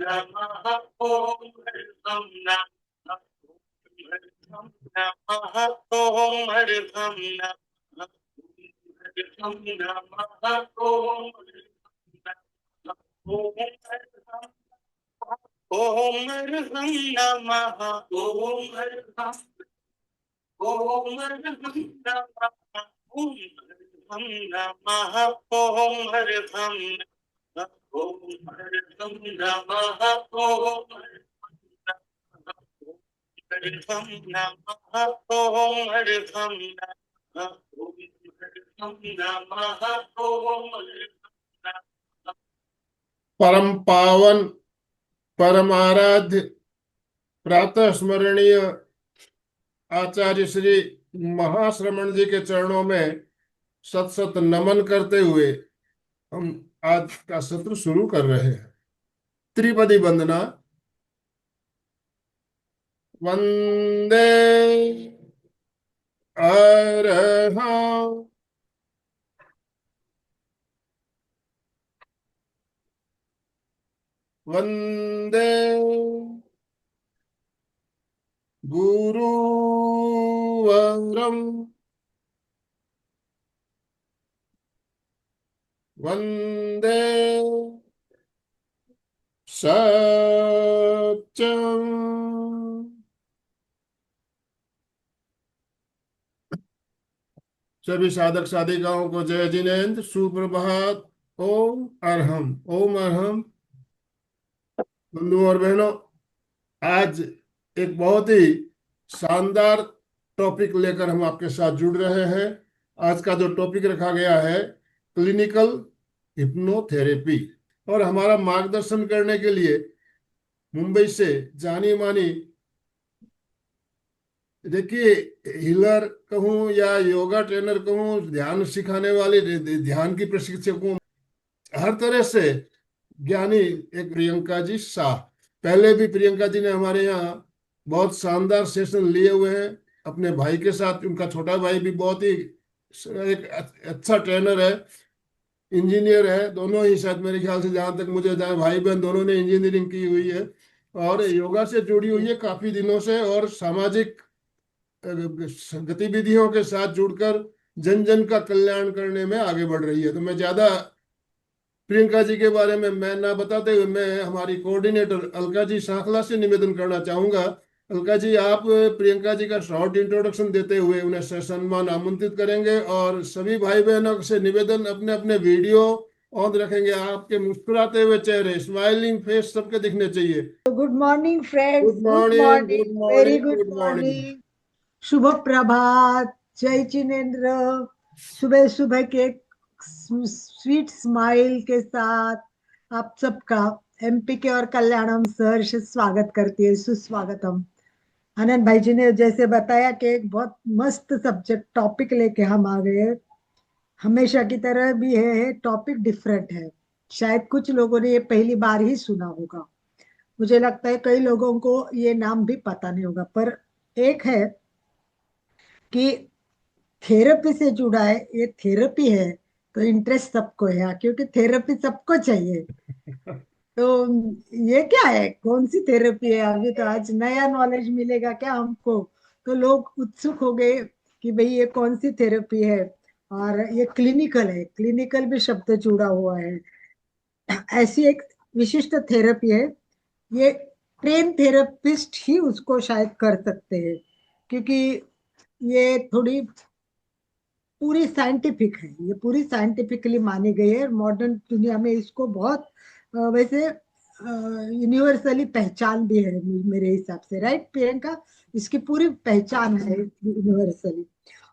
नमः ओम हरिभम नमः ओम हरिभम नमः हरिभम नमः ओम ओम हरिभम नमः ओम हरिभम ओम हरिभम नमः ओम हरिभम नमः ओम हरिभम ओम हरिभम नमः ओम हरिभम नमः ओम हरिभम नमः ओम हरिभम नमः ओम परम पावन परम आराध्य प्रातः स्मरणीय आचार्य श्री महाश्रमण जी के चरणों में सत सत नमन करते हुए हम आज का सत्र शुरू कर रहे हैं। त्रिपदी वंदना। वंदे अरहं वंदे गुरुवरं वंदे सत्यं। सभी साधक साधिकाओं को जय जिनेन्द्र, सुप्रभात। ओम अरहम, ओम अरहम। बंधुओं और बहनों, आज एक बहुत ही शानदार टॉपिक लेकर हम आपके साथ जुड़ रहे हैं। आज का जो टॉपिक रखा गया है क्लिनिकल हिप्नोथेरेपी, और हमारा मार्गदर्शन करने के लिए मुंबई से जानी मानी, देखिए, हीलर कहूँ या योगा ट्रेनर कहूँ, ध्यान सिखाने वाले, ध्यान की प्रशिक्षक हूँ, हर तरह से ज्ञानी एक प्रियंका जी शाह। पहले भी प्रियंका जी ने हमारे यहाँ बहुत शानदार सेशन लिए हुए हैं अपने भाई के साथ। उनका छोटा भाई भी बहुत ही एक अच्छा ट्रेनर है, इंजीनियर है। दोनों ही शायद, मेरे ख्याल से जहाँ तक मुझे जाए, भाई बहन दोनों ने इंजीनियरिंग की हुई है और योगा से जुड़ी हुई है काफी दिनों से, और सामाजिक गतिविधियों के साथ जुड़कर जन जन का कल्याण करने में आगे बढ़ रही है। तो मैं ज्यादा प्रियंका जी के बारे में मैं ना बताते हुए, मैं हमारी कोऑर्डिनेटर अलका जी सांखला से निवेदन करना चाहूंगा। अलका जी, आप प्रियंका जी का शॉर्ट इंट्रोडक्शन देते हुए उन्हें सम्मान आमंत्रित करेंगे, और सभी भाई बहनों से निवेदन, अपने अपने वीडियो ऑन रखेंगे। आपके मुस्कुराते हुए चेहरे, स्माइलिंग फेस सबके दिखने चाहिए। Good morning friends, good good morning, morning, good very morning, good good morning. Morning. शुभ प्रभात, जय जिनेन्द्र। सुबह सुबह के स्वीट स्माइल के साथ आप सबका एमपी के और कल्याणम सहर्ष स्वागत करती है, सुस्वागतम। आनंद भाई जी ने जैसे बताया कि एक बहुत मस्त सब्जेक्ट टॉपिक लेके हम आ गए। हमेशा की तरह भी है, टॉपिक डिफरेंट है। शायद कुछ लोगों ने ये पहली बार ही सुना होगा। मुझे लगता है कई लोगों को ये नाम भी पता नहीं होगा, पर एक है कि थेरेपी से जुड़ा है। ये थेरेपी है तो इंटरेस्ट सबको है, क्योंकि थेरेपी सबको चाहिए। तो ये क्या है, कौन सी थेरेपी है? अभी तो आज नया नॉलेज मिलेगा क्या हमको? तो लोग उत्सुक हो गए कि भाई ये कौन सी थेरेपी है। और ये क्लिनिकल है, क्लिनिकल भी शब्द जुड़ा हुआ है। ऐसी एक विशिष्ट थेरेपी है, ये ट्रेन थेरेपिस्ट ही उसको शायद कर सकते हैं, क्योंकि ये थोड़ी पूरी साइंटिफिक है। ये पूरी साइंटिफिकली मानी गई है। मॉडर्न दुनिया में इसको बहुत वैसे यूनिवर्सली पहचान भी है मेरे हिसाब से, राइट प्रियंका? इसकी पूरी पहचान है यूनिवर्सली।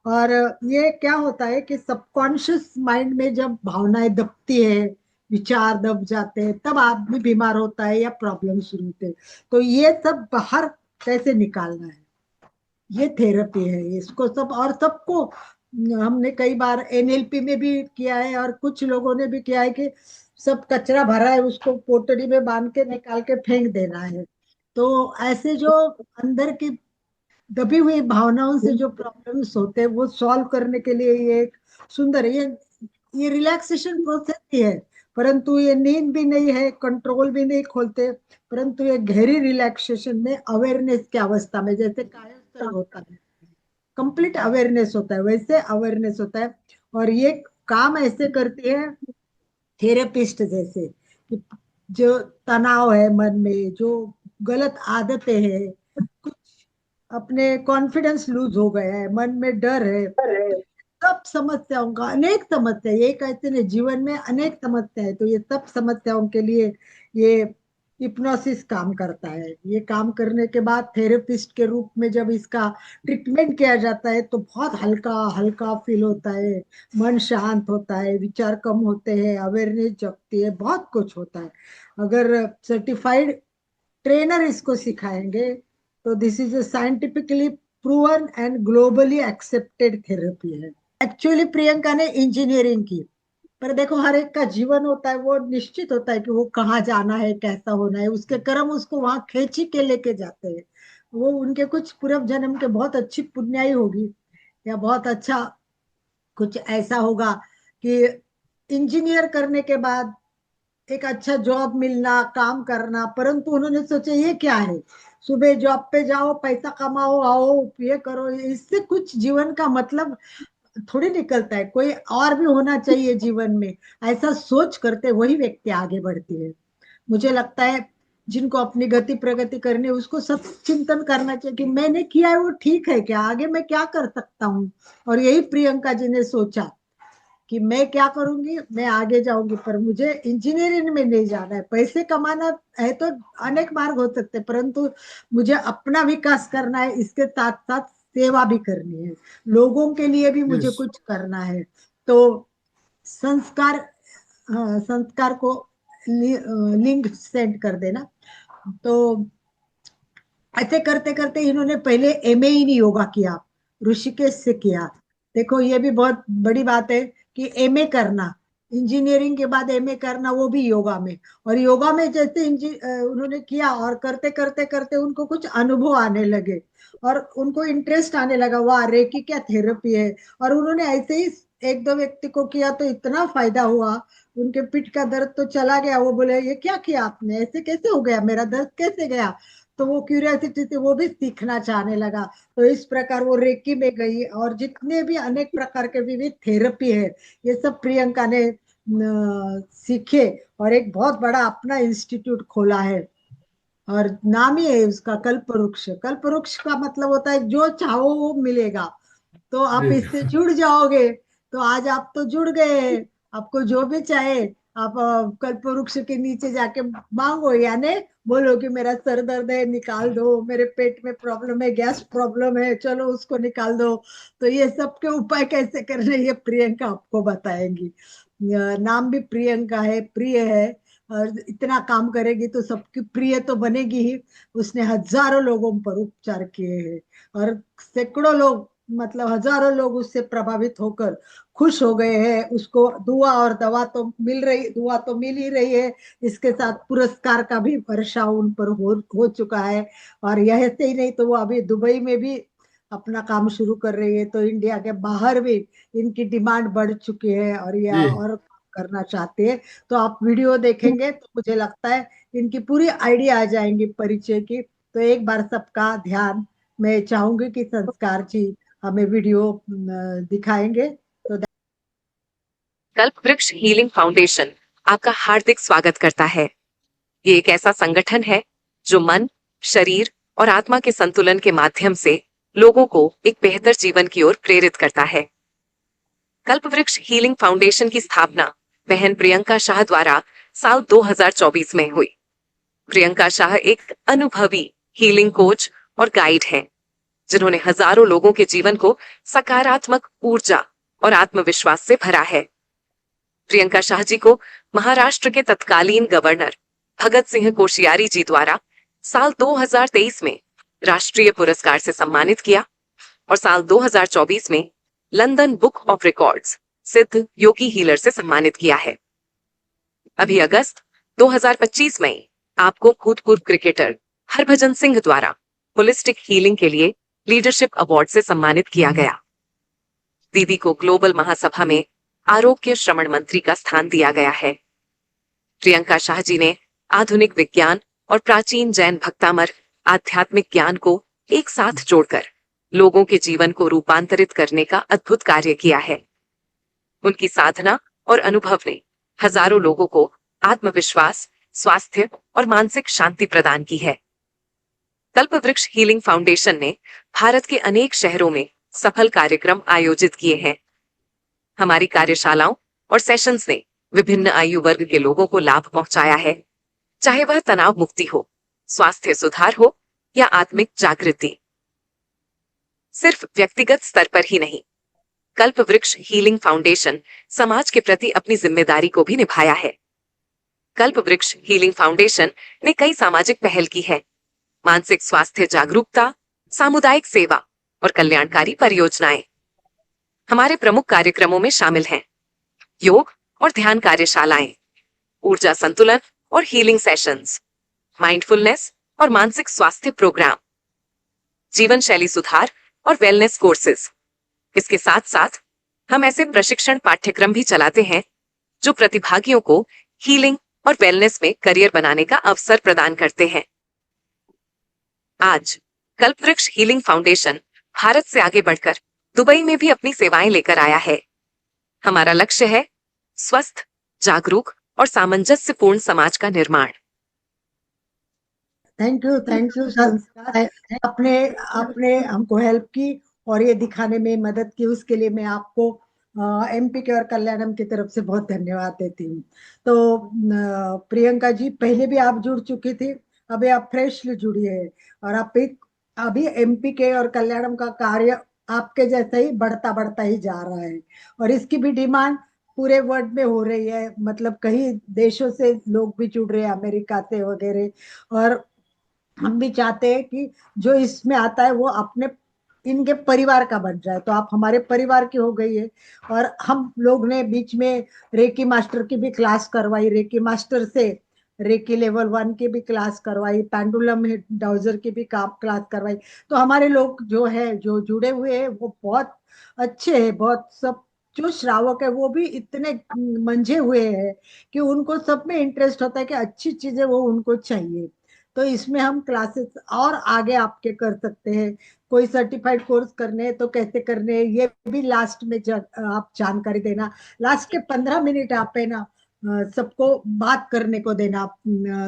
और ये क्या होता है कि सबकॉन्शियस माइंड में जब भावनाएं दबती है, विचार दब जाते हैं, तब आदमी बीमार होता है या प्रॉब्लम शुरू होते हैं। तो ये सब बाहर कैसे निकालना है, ये थेरेपी है। इसको सब और सबको हमने कई बार एनएलपी में भी किया है, और कुछ लोगों ने भी किया है कि सब कचरा भरा है उसको पोटली में बांध के निकाल के फेंक देना है। तो ऐसे जो अंदर की दबी हुई भावनाओं से जो प्रॉब्लम्स होते हैं वो सॉल्व करने के लिए ये एक सुंदर, ये रिलैक्सेशन प्रोसेस भी है। परंतु ये नींद भी नहीं है, कंट्रोल भी नहीं खोलते, परंतु ये गहरी रिलैक्सेशन में अवेयरनेस की अवस्था में, जैसे कायोत्सर्ग होता है, कंप्लीट अवेयरनेस होता है, वैसे अवेयरनेस होता है। और ये काम ऐसे करती है थेरेपिस्ट जैसे, कि जो तनाव है मन में, जो गलत आदतें हैं, कुछ अपने कॉन्फिडेंस लूज हो गया है, मन में डर है, सब समस्याओं का, अनेक समस्या, ये कहते हैं जीवन में अनेक समस्या है, तो ये सब समस्याओं के लिए ये हिप्नोसिस काम करता है। ये काम करने के बाद थेरेपिस्ट के रूप में जब इसका ट्रीटमेंट किया जाता है तो बहुत हल्का हल्का फील होता है, मन शांत होता है, विचार कम होते हैं, अवेयरनेस जगती है, बहुत कुछ होता है। अगर सर्टिफाइड ट्रेनर इसको सिखाएंगे तो this is a scientifically proven and globally accepted therapy है। एक्चुअली प्रियंका ने इंजीनियरिंग की, पर देखो हर एक का जीवन होता है, वो निश्चित होता है कि वो कहाँ जाना है, कैसा होना है, उसके कर्म उसको वहां खींची के लेके जाते हैं। वो उनके कुछ पूर्व जन्म के बहुत अच्छी पुण्याई होगी, या बहुत अच्छा कुछ ऐसा होगा कि इंजीनियर करने के बाद एक अच्छा जॉब मिलना, काम करना, परंतु उन्होंने सोचा ये क्या है, सुबह जॉब पे जाओ, पैसा कमाओ, आओ, ये करो, इससे कुछ जीवन का मतलब थोड़ी निकलता है, कोई और भी होना चाहिए जीवन में, ऐसा सोच करते वही व्यक्ति आगे बढ़ती है। मुझे लगता है जिनको अपनी गति प्रगति करनी है उसको सब चिंतन करना चाहिए कि मैंने किया है वो ठीक है क्या, आगे मैं क्या कर सकता हूँ। और यही प्रियंका जी ने सोचा कि मैं क्या करूंगी, मैं आगे जाऊंगी, पर मुझे इंजीनियरिंग में नहीं जाना है, पैसे कमाना है तो अनेक मार्ग हो सकते हैं, परंतु मुझे अपना विकास करना है, इसके साथ साथ सेवा भी करनी है, लोगों के लिए भी मुझे यस, कुछ करना है। तो संस्कार, हाँ, संस्कार को लिंक सेंड कर देना। तो ऐसे करते करते इन्होंने पहले एमए ही नहीं योगा किया, ऋषिकेश से किया। देखो ये भी बहुत बड़ी बात है कि एमए करना, इंजीनियरिंग के बाद एमए करना, वो भी योगा में। और योगा में जैसे उन्होंने किया और करते करते करते उनको कुछ अनुभव आने लगे और उनको इंटरेस्ट आने लगा, वाह रेकी क्या थेरेपी है। और उन्होंने ऐसे ही एक दो व्यक्ति को किया तो इतना फायदा हुआ, उनके पीठ का दर्द तो चला गया। वो बोले ये क्या किया आपने, ऐसे कैसे हो गया, मेरा दर्द कैसे गया। तो वो क्यूरियोसिटी से वो भी सीखना चाहने लगा। तो इस प्रकार वो रेकी में गई और जितने भी अनेक प्रकार के विविध थेरेपी है ये सब प्रियंका ने सीखे और एक बहुत बड़ा अपना इंस्टीट्यूट खोला है। और नाम ही है उसका कल्प वृक्ष। कल्प वृक्ष का मतलब होता है जो चाहो वो मिलेगा। तो आप जी, इससे जुड़ जाओगे। तो आज आप तो जुड़ गए हैं, आपको जो भी चाहे आप कल्प वृक्ष के नीचे जाके मांगो, यानी बोलो कि मेरा सर दर्द है निकाल दो, मेरे पेट में प्रॉब्लम है, गैस प्रॉब्लम है, चलो उसको निकाल दो। तो ये सब के उपाय कैसे करने ये प्रियंका आपको बताएंगी। नाम भी प्रियंका है, प्रिय है, और इतना काम करेगी तो सबकी प्रिय तो बनेगी ही। उसने हजारों लोगों पर उपचार किए हैं और सैकड़ों लोग, मतलब हजारों लोग उससे प्रभावित होकर खुश हो गए हैं। उसको दुआ और दवा तो मिल रही, दुआ तो मिल ही रही है, इसके साथ पुरस्कार का भी वर्षा उन पर हो चुका है। और यह से ही नहीं तो वो अभी दुबई में भी अपना काम शुरू कर रही है, तो इंडिया के बाहर भी इनकी डिमांड बढ़ चुकी है और ये जी, और करना चाहते हैं। तो आप वीडियो देखेंगे तो मुझे लगता है इनकी पूरी आइडिया आ जाएंगी परिचय की। तो एक बार सबका ध्यान मैं चाहूंगी कि संस्कार जी हमें वीडियो दिखाएंगे। तो कल्प वृक्ष हीलिंग फाउंडेशन आपका हार्दिक स्वागत करता है। ये एक ऐसा संगठन है जो मन, शरीर और आत्मा के संतुलन के माध्यम से लोगों को एक बेहतर जीवन की ओर प्रेरित करता है। कल्प वृक्ष हीलिंग फाउंडेशन की स्थापना बहन प्रियंका शाह द्वारा साल 2024 में हुई। प्रियंका शाह एक अनुभवी हीलिंग कोच और गाइड हैं, जिन्होंने हजारों लोगों के जीवन को सकारात्मक ऊर्जा और आत्मविश्वास से भरा है। प्रियंका शाह जी को महाराष्ट्र के तत्कालीन गवर्नर भगत सिंह कोश्यारी जी द्वारा साल 2023 में राष्ट्रीय पुरस्कार से सम्मानित किया और साल 2024 में लंदन बुक ऑफ रिकॉर्ड्स सिद्ध योगी हीलर से सम्मानित किया है। अभी अगस्त 2025 में आपको भूतपूर्व क्रिकेटर हरभजन सिंह द्वारा होलिस्टिक हीलिंग के लिए लीडरशिप अवार्ड से सम्मानित किया गया। दीदी को ग्लोबल महासभा में आरोग्य श्रमण मंत्री का स्थान दिया गया है। प्रियंका शाह जी ने आधुनिक विज्ञान और प्राचीन जैन भक्तामर आध्यात्मिक ज्ञान को एक साथ जोड़कर लोगों के जीवन को रूपांतरित करने का अद्भुत कार्य किया है। उनकी साधना और अनुभव ने हजारों लोगों को आत्मविश्वास, स्वास्थ्य और मानसिक शांति प्रदान की है। कल्पवृक्ष हीलिंग फाउंडेशन ने भारत के अनेक शहरों में सफल कार्यक्रम आयोजित किए हैं। हमारी कार्यशालाओं और सेशंस ने विभिन्न आयु वर्ग के लोगों को लाभ पहुंचाया है, चाहे वह तनाव मुक्ति हो, स्वास्थ्य सुधार हो या आत्मिक जागृति। सिर्फ व्यक्तिगत स्तर पर ही नहीं, कल्पवृक्ष हीलिंग फाउंडेशन समाज के प्रति अपनी जिम्मेदारी को भी निभाया है। कल्पवृक्ष हीलिंग फाउंडेशन ने कई सामाजिक पहल की है। मानसिक स्वास्थ्य जागरूकता, सामुदायिक सेवा और कल्याणकारी परियोजनाएं हमारे प्रमुख कार्यक्रमों में शामिल हैं। योग और ध्यान कार्यशालाएं, ऊर्जा संतुलन और हीलिंग सेशंस, माइंडफुलनेस और मानसिक स्वास्थ्य प्रोग्राम, जीवन शैली सुधार और वेलनेस कोर्सेज। इसके साथ साथ हम ऐसे प्रशिक्षण पाठ्यक्रम भी चलाते हैं जो प्रतिभागियों को हीलिंग और वेलनेस में करियर बनाने का अवसर प्रदान करते हैं। आज कल्पवृक्ष हीलिंग फाउंडेशन भारत से आगे बढ़कर दुबई में भी अपनी सेवाएं लेकर आया है। हमारा लक्ष्य है स्वस्थ, जागरूक और सामंजस्यपूर्ण समाज का निर्माण। थैंक यू संस्कार, आपने आपने हमको हेल्प की और ये दिखाने में मदद की, उसके लिए मैं आपको एमपीके और कल्याणम की तरफ से बहुत धन्यवाद देती हूँ। तो प्रियंका जी, पहले भी आप जुड़ चुकी थी, अभी आप फ्रेशली जुड़ी है और आप अभी एमपीके और कल्याणम का कार्य आपके जैसा ही बढ़ता ही जा रहा है और इसकी भी डिमांड पूरे वर्ल्ड में हो रही है। मतलब कई देशों से लोग भी जुड़ रहे हैं, अमेरिका से वगैरह, और हम भी चाहते हैं कि जो इसमें आता है वो अपने इनके परिवार का बन जाए। तो आप हमारे परिवार की हो गई है और हम लोग ने बीच में रेकी मास्टर की भी क्लास करवाई, रेकी मास्टर से रेकी लेवल 1 की भी क्लास करवाई, पेंडुलम डाउजर की भी क्लास करवाई। तो हमारे लोग जो है, जो जुड़े हुए हैं, वो बहुत अच्छे हैं। बहुत सब जो श्रावक है वो भी इतने मंझे हुए हैं कि उनको सब में इंटरेस्ट होता है कि अच्छी चीजें वो उनको चाहिए। तो इसमें हम क्लासेस और आगे आपके कर सकते हैं। कोई सर्टिफाइड कोर्स करने हैं तो कैसे करने हैं ये भी लास्ट में आप जानकारी देना। लास्ट के 15 मिनट आप है ना सबको बात करने को देना,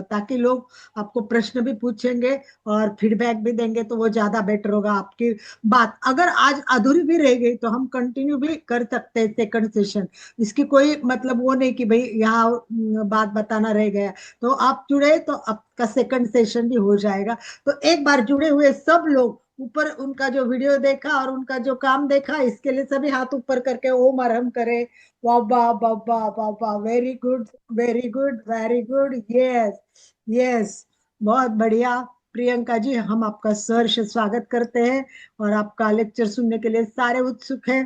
ताकि लोग आपको प्रश्न भी पूछेंगे और फीडबैक भी देंगे तो वो ज्यादा बेटर होगा। आपकी बात अगर आज अधूरी भी रह गई तो हम कंटिन्यू भी कर सकते हैं सेकंड सेशन। इसकी कोई मतलब वो नहीं कि भाई यहाँ बात बताना रह गया। तो आप जुड़े तो आपका सेकंड सेशन भी हो जाएगा। तो एक बार जुड़े हुए सब लोग ऊपर उनका जो वीडियो देखा और उनका जो काम देखा, इसके लिए सभी हाथ ऊपर करके ओम आरंभ करें। वाह वाह वाह वाह वाह वाह, very good very good very good, yes yes, बहुत बढ़िया। प्रियंका जी, हम आपका सहर्ष स्वागत करते हैं और आपका लेक्चर सुनने के लिए सारे उत्सुक हैं।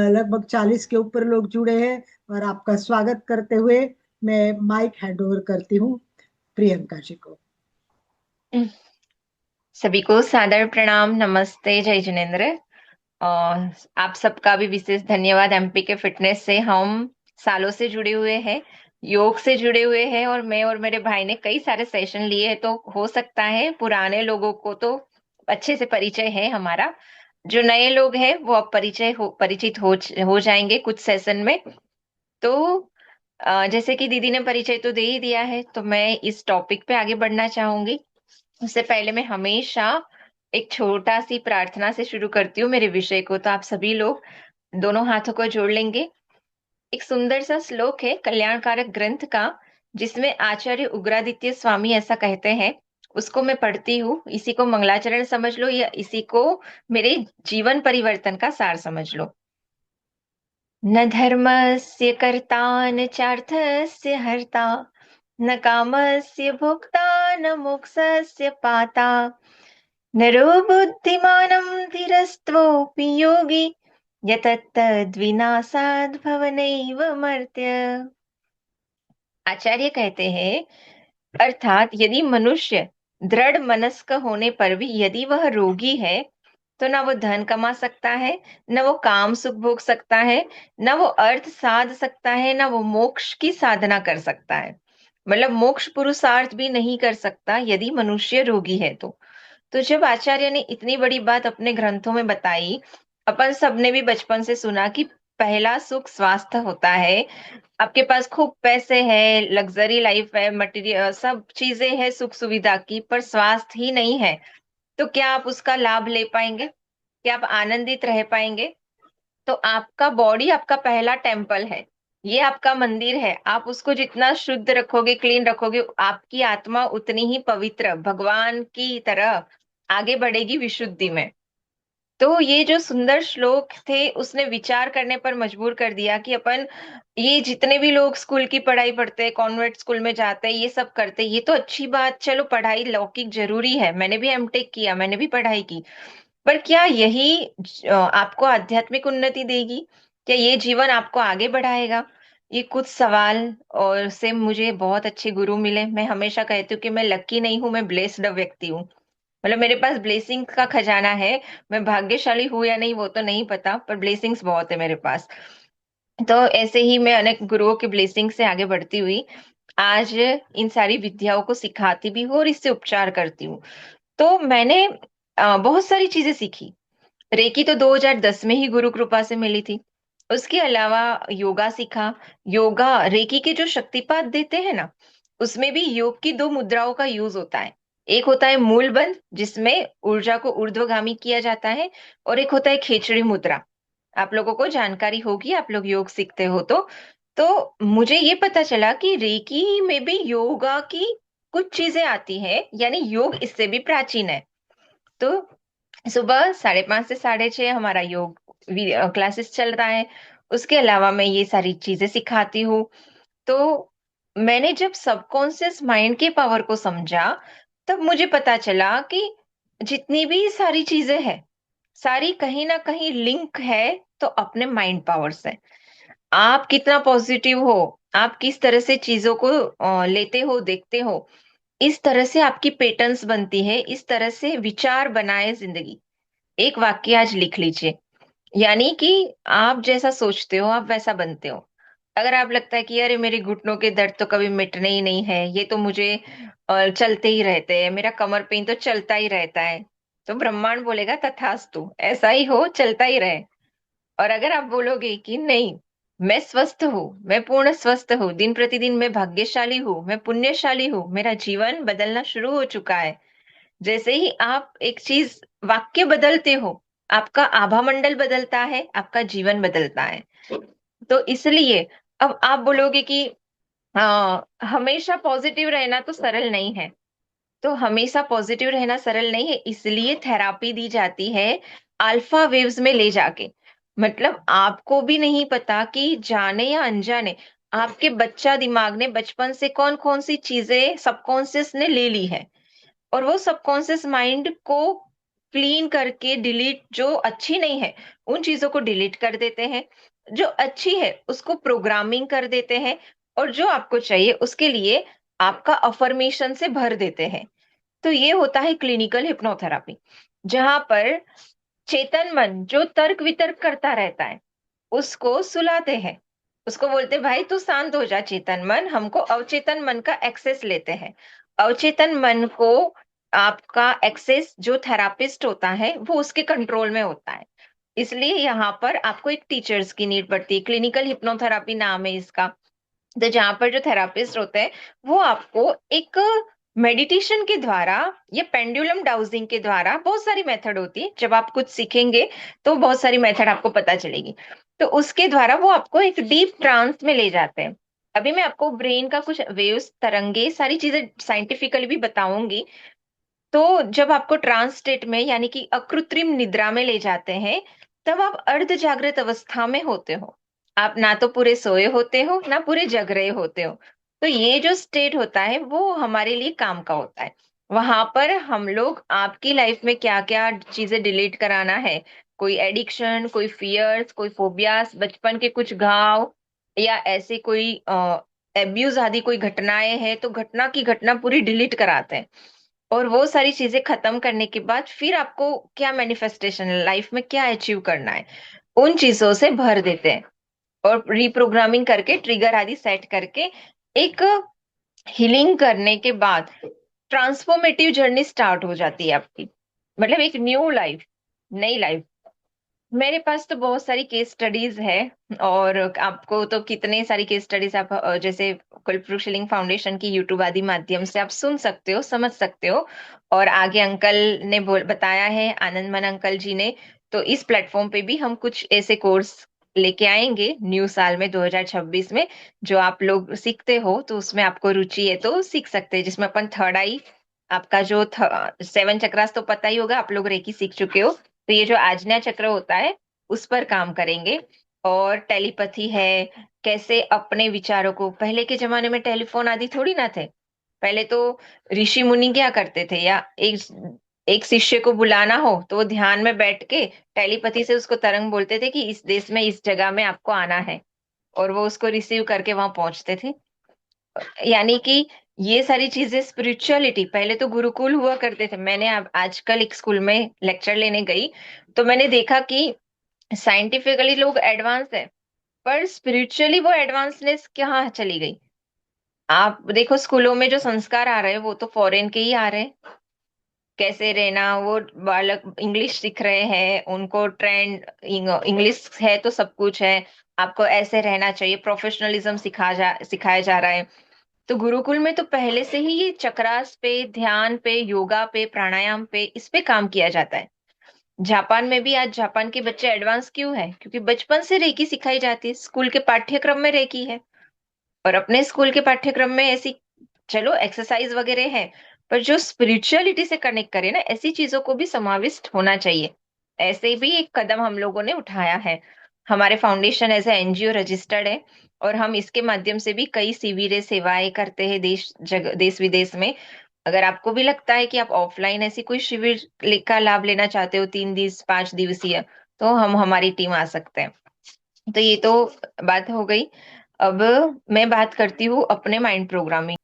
लगभग 40 के ऊपर लोग जुड़े हैं और आपका स्वागत करते हुए मैं माइक हैंड ओवर करती हूँ प्रियंका जी को। सभी को सादर प्रणाम, नमस्ते, जय जिनेन्द्र। और आप सबका भी विशेष धन्यवाद। एमपीके फिटनेस से हम सालों से जुड़े हुए हैं, योग से जुड़े हुए हैं और मैं और मेरे भाई ने कई सारे सेशन लिए हैं। तो हो सकता है पुराने लोगों को तो अच्छे से परिचय है हमारा, जो नए लोग हैं वो अब परिचित हो जाएंगे कुछ सेशन में। तो जैसे कि दीदी ने परिचय तो दे ही दिया है, तो मैं इस टॉपिक पे आगे बढ़ना चाहूंगी। उससे पहले मैं हमेशा एक छोटा सी प्रार्थना से शुरू करती हूँ मेरे विषय को। तो आप सभी लोग दोनों हाथों को जोड़ लेंगे। एक सुंदर सा श्लोक है कल्याणकारक ग्रंथ का, जिसमें आचार्य उग्रादित्य स्वामी ऐसा कहते हैं, उसको मैं पढ़ती हूँ। इसी को मंगलाचरण समझ लो या इसी को मेरे जीवन परिवर्तन का सार समझ लो। न धर्मस्य कर्ता न चार्थस्य हर्ता, न कामस्य भोक्ता न मोक्षस्य पाता, नरो बुद्धिमानं धीरस्त्वोऽपि योगी, यतत्तद्विनाशाद् भवनैव मर्त्य। आचार्य कहते हैं, अर्थात यदि मनुष्य दृढ़ मनस्क होने पर भी यदि वह रोगी है तो न वो धन कमा सकता है, न वो काम सुख भोग सकता है, न वो अर्थ साध सकता है, न वो मोक्ष की साधना कर सकता है। मतलब मोक्ष पुरुषार्थ भी नहीं कर सकता यदि मनुष्य रोगी है तो जब आचार्य ने इतनी बड़ी बात अपने ग्रंथों में बताई, अपन सबने भी बचपन से सुना कि पहला सुख स्वास्थ्य होता है। आपके पास खूब पैसे है, लग्जरी लाइफ है, मटेरियल सब चीजें हैं सुख सुविधा की, पर स्वास्थ्य ही नहीं है, तो क्या आप उसका लाभ ले पाएंगे? क्या आप आनंदित रह पाएंगे? तो आपका बॉडी आपका पहला टेम्पल है, ये आपका मंदिर है। आप उसको जितना शुद्ध रखोगे, क्लीन रखोगे, आपकी आत्मा उतनी ही पवित्र भगवान की तरह आगे बढ़ेगी विशुद्धि में। तो ये जो सुंदर श्लोक थे उसने विचार करने पर मजबूर कर दिया कि अपन ये जितने भी लोग स्कूल की पढ़ाई पढ़ते हैं, कॉन्वेंट स्कूल में जाते हैं, ये सब करते हैं, ये तो अच्छी बात, चलो पढ़ाई लौकिक जरूरी है, मैंने भी एमटेक किया, मैंने भी पढ़ाई की, पर क्या यही आपको आध्यात्मिक उन्नति देगी? क्या ये जीवन आपको आगे बढ़ाएगा? ये कुछ सवाल और से मुझे बहुत अच्छे गुरु मिले। मैं हमेशा कहती हूँ कि मैं लकी नहीं हूँ, मैं ब्लेस्ड व्यक्ति हूँ। मतलब मेरे पास ब्लेसिंग का खजाना है। मैं भाग्यशाली हूँ या नहीं वो तो नहीं पता, पर ब्लेसिंग्स बहुत है मेरे पास। तो ऐसे ही मैं अनेक गुरुओं के ब्लेसिंग से आगे बढ़ती हुई आज इन सारी विद्याओं को सिखाती भी हूँ और इससे उपचार करती हूँ। तो मैंने बहुत सारी चीजें सीखी। रेकी तो 2010 में ही गुरु कृपा से मिली थी। उसके अलावा योगा सीखा। योगा रेकी के जो शक्तिपात देते हैं ना, उसमें भी योग की दो मुद्राओं का यूज होता है। एक होता है मूल बंध, जिसमें ऊर्जा को ऊर्ध्वगामी किया जाता है, और एक होता है खेचड़ी मुद्रा। आप लोगों को जानकारी होगी, आप लोग योग सीखते हो तो मुझे ये पता चला कि रेकी में भी योगा की कुछ चीजें आती हैं, यानी योग इससे भी प्राचीन है। तो सुबह 5:30 से 6:30 हमारा योग क्लासेस चल रहा है। उसके अलावा मैं ये सारी चीजें सिखाती हूँ। तो मैंने जब सबकॉन्शियस माइंड के पावर को समझा, तब मुझे पता चला कि जितनी भी सारी चीजें हैं, सारी कहीं ना कहीं लिंक है तो अपने माइंड पावर से। आप कितना पॉजिटिव हो, आप किस तरह से चीजों को लेते हो, देखते हो, इस तरह से आपकी पैटर्न्स बनती है, इस तरह से विचार बनाए जिंदगी। एक वाक्य आज लिख लीजिए, यानी कि आप जैसा सोचते हो आप वैसा बनते हो। अगर आप लगता है कि अरे मेरे घुटनों के दर्द तो कभी मिटने ही नहीं है, ये तो मुझे चलते ही रहते हैं, मेरा कमर पेन तो चलता ही रहता है, तो ब्रह्मांड बोलेगा तथास्तु, ऐसा ही हो, चलता ही रहे। और अगर आप बोलोगे कि नहीं, मैं स्वस्थ हूँ, मैं पूर्ण स्वस्थ हूँ, दिन प्रतिदिन मैं भाग्यशाली हूँ, मैं पुण्यशाली हूँ, मेरा जीवन बदलना शुरू हो चुका है, जैसे ही आप एक चीज वाक्य बदलते हो, आपका आभा मंडल बदलता है, आपका जीवन बदलता है। तो इसलिए अब आप बोलोगे कि हमेशा पॉजिटिव रहना तो सरल नहीं है। तो हमेशा पॉजिटिव रहना सरल नहीं है, इसलिए थेरापी दी जाती है अल्फा वेव्स में ले जाके। मतलब आपको भी नहीं पता कि जाने या अनजाने आपके बच्चा दिमाग ने बचपन से कौन कौन सी चीजें सबकॉन्शियस ने ले ली है, और वो सबकॉन्शियस माइंड को क्लीन करके डिलीट, जो अच्छी नहीं है उन चीजों को डिलीट कर देते हैं, जो अच्छी है उसको प्रोग्रामिंग कर देते हैं, और जो आपको चाहिए उसके लिए आपका अफर्मेशन से भर देते हैं। तो ये होता है क्लिनिकल हिप्नोथेरापी, जहां पर चेतन मन जो तर्क वितर्क करता रहता है उसको सुलाते हैं। उसको बोलते भाई तू शांत हो जा चेतन मन, हमको अवचेतन मन का एक्सेस लेते हैं। अवचेतन मन को आपका एक्सेस जो थेरापिस्ट होता है वो उसके कंट्रोल में होता है। इसलिए यहाँ पर आपको एक टीचर्स की नीड पड़ती है। क्लिनिकल हिप्नोथेरापी नाम है इसका। तो जहां पर जो थेरापिस्ट होते हैं वो आपको एक मेडिटेशन के द्वारा या पेंडुलम डाउजिंग के द्वारा, बहुत सारी मेथड होती है, जब आप कुछ सीखेंगे तो बहुत सारी मेथड आपको पता चलेगी, तो उसके द्वारा वो आपको एक डीप ट्रांस में ले जाते हैं। अभी मैं आपको ब्रेन का कुछ वेव्स, तरंगे, सारी चीजें साइंटिफिकली भी बताऊंगी। तो जब आपको ट्रांस स्टेट में यानी कि अकृत्रिम निद्रा में ले जाते हैं, तब आप अर्ध जागृत अवस्था में होते हो। आप ना तो पूरे सोए होते हो ना पूरे जग रहे होते हो। तो ये जो स्टेट होता है वो हमारे लिए काम का होता है। वहां पर हम लोग आपकी लाइफ में क्या क्या चीजें डिलीट कराना है, कोई एडिक्शन, कोई फियर्स, कोई फोबियास, बचपन के कुछ घाव, या ऐसे कोई एब्यूज आदि कोई घटनाएं हैं, तो घटना की घटना पूरी डिलीट कराते हैं। और वो सारी चीजें खत्म करने के बाद फिर आपको क्या मैनिफेस्टेशन लाइफ में क्या अचीव करना है, उन चीजों से भर देते हैं। और रिप्रोग्रामिंग करके ट्रिगर आदि सेट करके एक हीलिंग करने के बाद ट्रांसफॉर्मेटिव जर्नी स्टार्ट हो जाती है आपकी, मतलब एक न्यू लाइफ, नई लाइफ। मेरे पास तो बहुत सारी केस स्टडीज है, और आपको तो कितने सारी केस स्टडीज आप जैसे कल्पवृक्ष हीलिंग फाउंडेशन की यूट्यूब आदि माध्यम से आप सुन सकते हो, समझ सकते हो। और आगे अंकल ने बताया है, आनंद मन अंकल जी ने, तो इस प्लेटफॉर्म पे भी हम कुछ ऐसे कोर्स लेके आएंगे न्यू साल में 2026 में, जो आप लोग सीखते हो तो उसमें आपको रुचि है तो सीख सकते हैं, जिसमें अपन थर्ड आई, आपका जो 7 चक्रास तो पता ही होगा, आप लोग रेकी सीख चुके हो, तो ये जो आज्ञा चक्र होता है उस पर काम करेंगे। और टेलीपैथी है, कैसे अपने विचारों को, पहले के जमाने में टेलीफोन आदि थोड़ी ना थे, पहले तो ऋषि मुनि क्या करते थे, या एक एक शिष्य को बुलाना हो तो वो ध्यान में बैठ के टेलीपैथी से उसको तरंग बोलते थे कि इस देश में इस जगह में आपको आना है, और वो उसको रिसीव करके वहां पहुंचते थे। यानी कि ये सारी चीजें स्पिरिचुअलिटी, पहले तो गुरुकुल हुआ करते थे। मैंने आजकल एक स्कूल में लेक्चर लेने गई, तो मैंने देखा कि साइंटिफिकली लोग एडवांस है, पर स्पिरिचुअली वो एडवांसनेस कहाँ चली गई। आप देखो स्कूलों में जो संस्कार आ रहे हैं वो तो फॉरेन के ही आ रहे हैं, कैसे रहना, वो बालक इंग्लिश सीख रहे हैं, उनको ट्रेंड इंग्लिश है तो सब कुछ है, आपको ऐसे रहना चाहिए, प्रोफेशनलिज्म सिखाया जा रहा है। तो गुरुकुल में तो पहले से ही ये चक्रास पे, ध्यान पे, योगा पे, प्राणायाम पे, इस पे काम किया जाता है। जापान में भी आज जापान के बच्चे एडवांस क्यों है, क्योंकि बचपन से रेकी सिखाई जाती है, स्कूल के पाठ्यक्रम में रेकी है। और अपने स्कूल के पाठ्यक्रम में ऐसी, चलो एक्सरसाइज वगैरह है, पर जो स्पिरिचुअलिटी से कनेक्ट करे ना, ऐसी चीजों को भी समाविष्ट होना चाहिए। ऐसे भी एक कदम हम लोगों ने उठाया है, हमारे foundation as a NGO registered है, और हम इसके माध्यम से भी कई शिविरें सेवाएं करते हैं देश विदेश में। अगर आपको भी लगता है कि आप ऑफलाइन ऐसी कोई शिविर का लाभ लेना चाहते हो, 3 दिवस 5 दिवसीय, तो हम हमारी टीम आ सकते हैं। तो ये तो बात हो गई। अब मैं बात करती हूँ अपने माइंड प्रोग्रामिंग।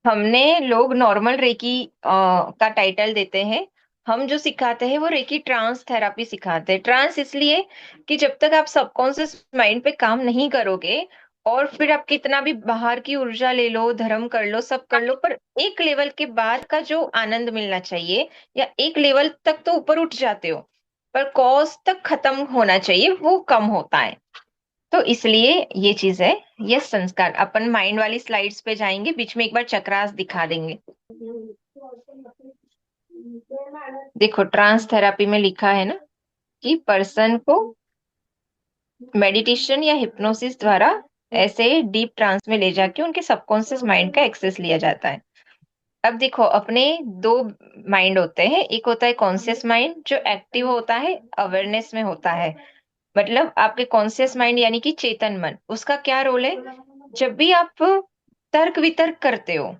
हमने लोग नॉर्मल रेकी का टाइटल देते हैं, हम जो सिखाते हैं वो रेकी ट्रांस थेरापी सिखाते हैं। ट्रांस इसलिए कि जब तक आप सबकॉन्शियस माइंड पे काम नहीं करोगे, और फिर आप कितना भी बाहर की ऊर्जा ले लो, धर्म कर लो, सब कर लो, पर एक लेवल के बाद का जो आनंद मिलना चाहिए, या एक लेवल तक तो ऊपर उठ जाते हो, पर कॉज तक खत्म होना चाहिए, वो कम होता है। तो इसलिए ये चीज है। ये संस्कार अपन माइंड वाली स्लाइड्स पे जाएंगे, बीच में एक बार चक्रास दिखा देंगे। देखो ट्रांस थेरापी में लिखा है ना कि पर्सन को मेडिटेशन या हिप्नोसिस द्वारा ऐसे डीप ट्रांस में ले जाके उनके सबकॉन्शियस माइंड का एक्सेस लिया जाता है। अब देखो अपने दो माइंड होते हैं, एक होता है कॉन्शियस माइंड जो एक्टिव होता है, अवेयरनेस में होता है, मतलब आपके कॉन्शियस माइंड यानी कि चेतन मन, उसका क्या रोल है, जब भी आप तर्क वितर्क करते हो,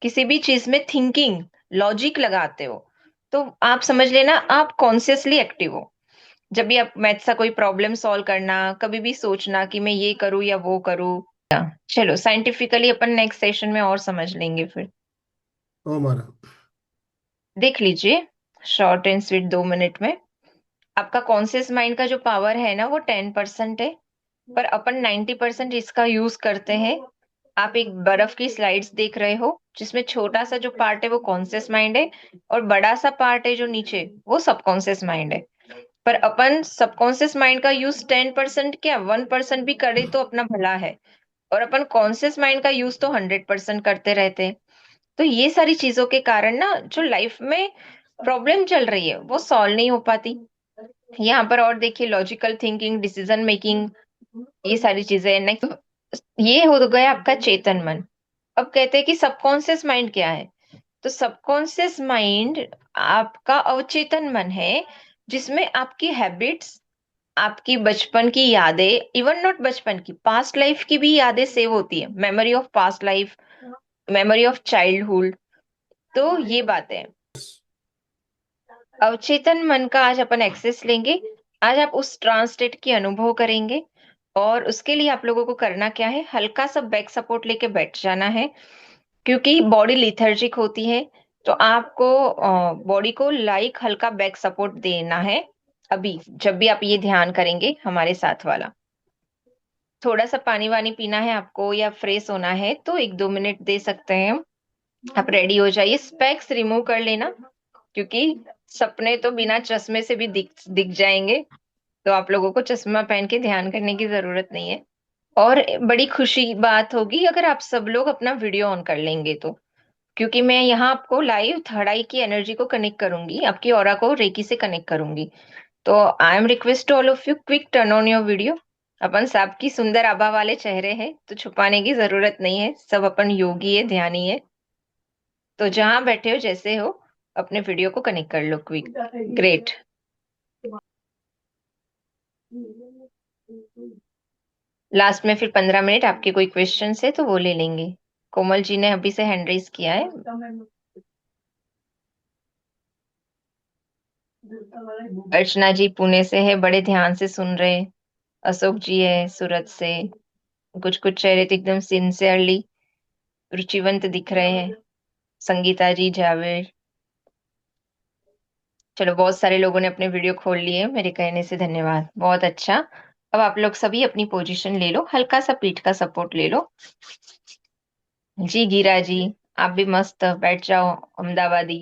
किसी भी चीज में थिंकिंग लॉजिक लगाते हो, तो आप समझ लेना आप कॉन्शियसली एक्टिव हो। जब भी आप मैथ सा कोई प्रॉब्लम सॉल्व करना, कभी भी सोचना कि मैं ये करूँ या वो करूँ। चलो साइंटिफिकली अपन नेक्स्ट सेशन में और समझ लेंगे फिर। ओ महाराज। देख लीजिए, शॉर्ट एंड स्वीट 2 मिनट में, आपका कॉन्शियस माइंड का जो पावर है ना वो 10% है, पर अपन 90% इसका यूज करते हैं। आप एक बर्फ की स्लाइड्स देख रहे हो, जिसमें छोटा सा जो पार्ट है वो कॉन्शियस माइंड है, और बड़ा सा पार्ट है जो नीचे, वो सबकॉन्शियस माइंड है। पर अपन सबकॉन्शियस माइंड का यूज 10% क्या 1% भी करे तो अपना भला है, और अपन कॉन्शियस माइंड का यूज तो 100% करते रहते हैं। तो ये सारी चीजों के कारण ना जो लाइफ में प्रॉब्लम चल रही है वो सॉल्व नहीं हो पाती। यहाँ पर और देखिए, लॉजिकल थिंकिंग, डिसीजन मेकिंग, ये सारी चीजें। नेक्स्ट ये हो गया आपका चेतन मन। अब कहते हैं कि सबकॉन्शियस माइंड क्या है, तो सबकॉन्शियस माइंड आपका अवचेतन मन है, जिसमें आपकी हैबिट्स, आपकी बचपन की यादें, इवन नॉट बचपन की, पास्ट लाइफ की भी यादें सेव होती है, memory of past life, memory of childhood. तो ये बातें हैं। अवचेतन मन का आज अपन एक्सेस लेंगे। आज आप उस ट्रांस स्टेट की अनुभव करेंगे, और उसके लिए आप लोगों को करना क्या है, हल्का सा बैक सपोर्ट लेके बैठ जाना है, क्योंकि बॉडी लिथर्जिक होती है, तो आपको बॉडी को लाइक हल्का बैक सपोर्ट देना है। अभी जब भी आप ये ध्यान करेंगे हमारे साथ वाला, थोड़ा सा पानी वानी पीना है आपको या फ्रेश होना है तो 1-2 मिनट दे सकते हैं। आप रेडी हो जाइए। स्पेक्स रिमूव कर लेना, क्योंकि सपने तो बिना चश्मे से भी दिख दिख जाएंगे, तो आप लोगों को चश्मा पहन के ध्यान करने की जरूरत नहीं है। और बड़ी खुशी बात होगी अगर आप सब लोग अपना वीडियो ऑन कर लेंगे तो, क्योंकि मैं यहाँ आपको लाइव थर्ड आई की एनर्जी को कनेक्ट करूंगी, आपकी ऑरा को रेकी से कनेक्ट करूंगी। तो I am request all of you, quick turn on your video. अपन सबकी सुंदर आभा वाले चेहरे हैं तो छुपाने की जरूरत नहीं है, सब अपन योगी है, ध्यानी है। तो जहां बैठे हो जैसे हो अपने वीडियो को कनेक्ट कर लो क्विक। ग्रेट। लास्ट में फिर 15 मिनट आपके कोई क्वेश्चन है तो वो ले लेंगे। कोमल जी ने अभी से हैंड रेज किया है। अर्चना जी पुणे से है, बड़े ध्यान से सुन रहे। अशोक जी है सूरत से। कुछ कुछ चेहरे तो एकदम सिंसियरली रुचिवंत दिख रहे हैं। संगीता जी, जावेद। चलो, बहुत सारे लोगों ने अपने वीडियो खोल लिए, मेरे कहने से धन्यवाद, बहुत अच्छा। अब आप लोग सभी अपनी पोजीशन ले लो, हल्का सा पीठ का सपोर्ट ले लो। जी गीरा जी, आप भी मस्त बैठ जाओ अहमदाबादी।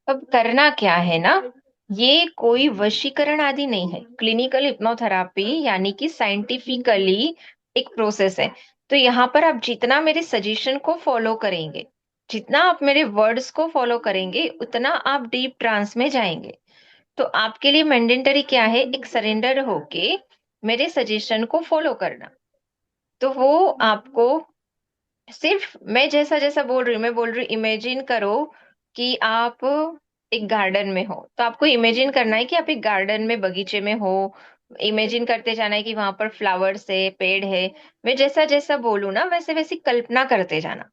अब करना क्या है ना, ये कोई वशीकरण आदि नहीं है, क्लिनिकल हिप्नोथेरापी यानी कि साइंटिफिकली एक प्रोसेस है। तो यहाँ पर आप जितना मेरे सजेशन को फॉलो करेंगे, जितना आप मेरे वर्ड्स को फॉलो करेंगे, उतना आप डीप ट्रांस में जाएंगे। तो आपके लिए मैंडेटरी क्या है, एक सरेंडर होके मेरे सजेशन को फॉलो करना। तो वो आपको सिर्फ मैं जैसा जैसा बोल रही हूँ, मैं बोल रही हूँ इमेजिन करो कि आप एक गार्डन में हो, तो आपको इमेजिन करना है कि आप एक गार्डन में, बगीचे में हो। इमेजिन करते जाना है कि वहां पर फ्लावर्स है, पेड़ है। मैं जैसा जैसा बोलूँ ना, वैसे वैसी कल्पना करते जाना।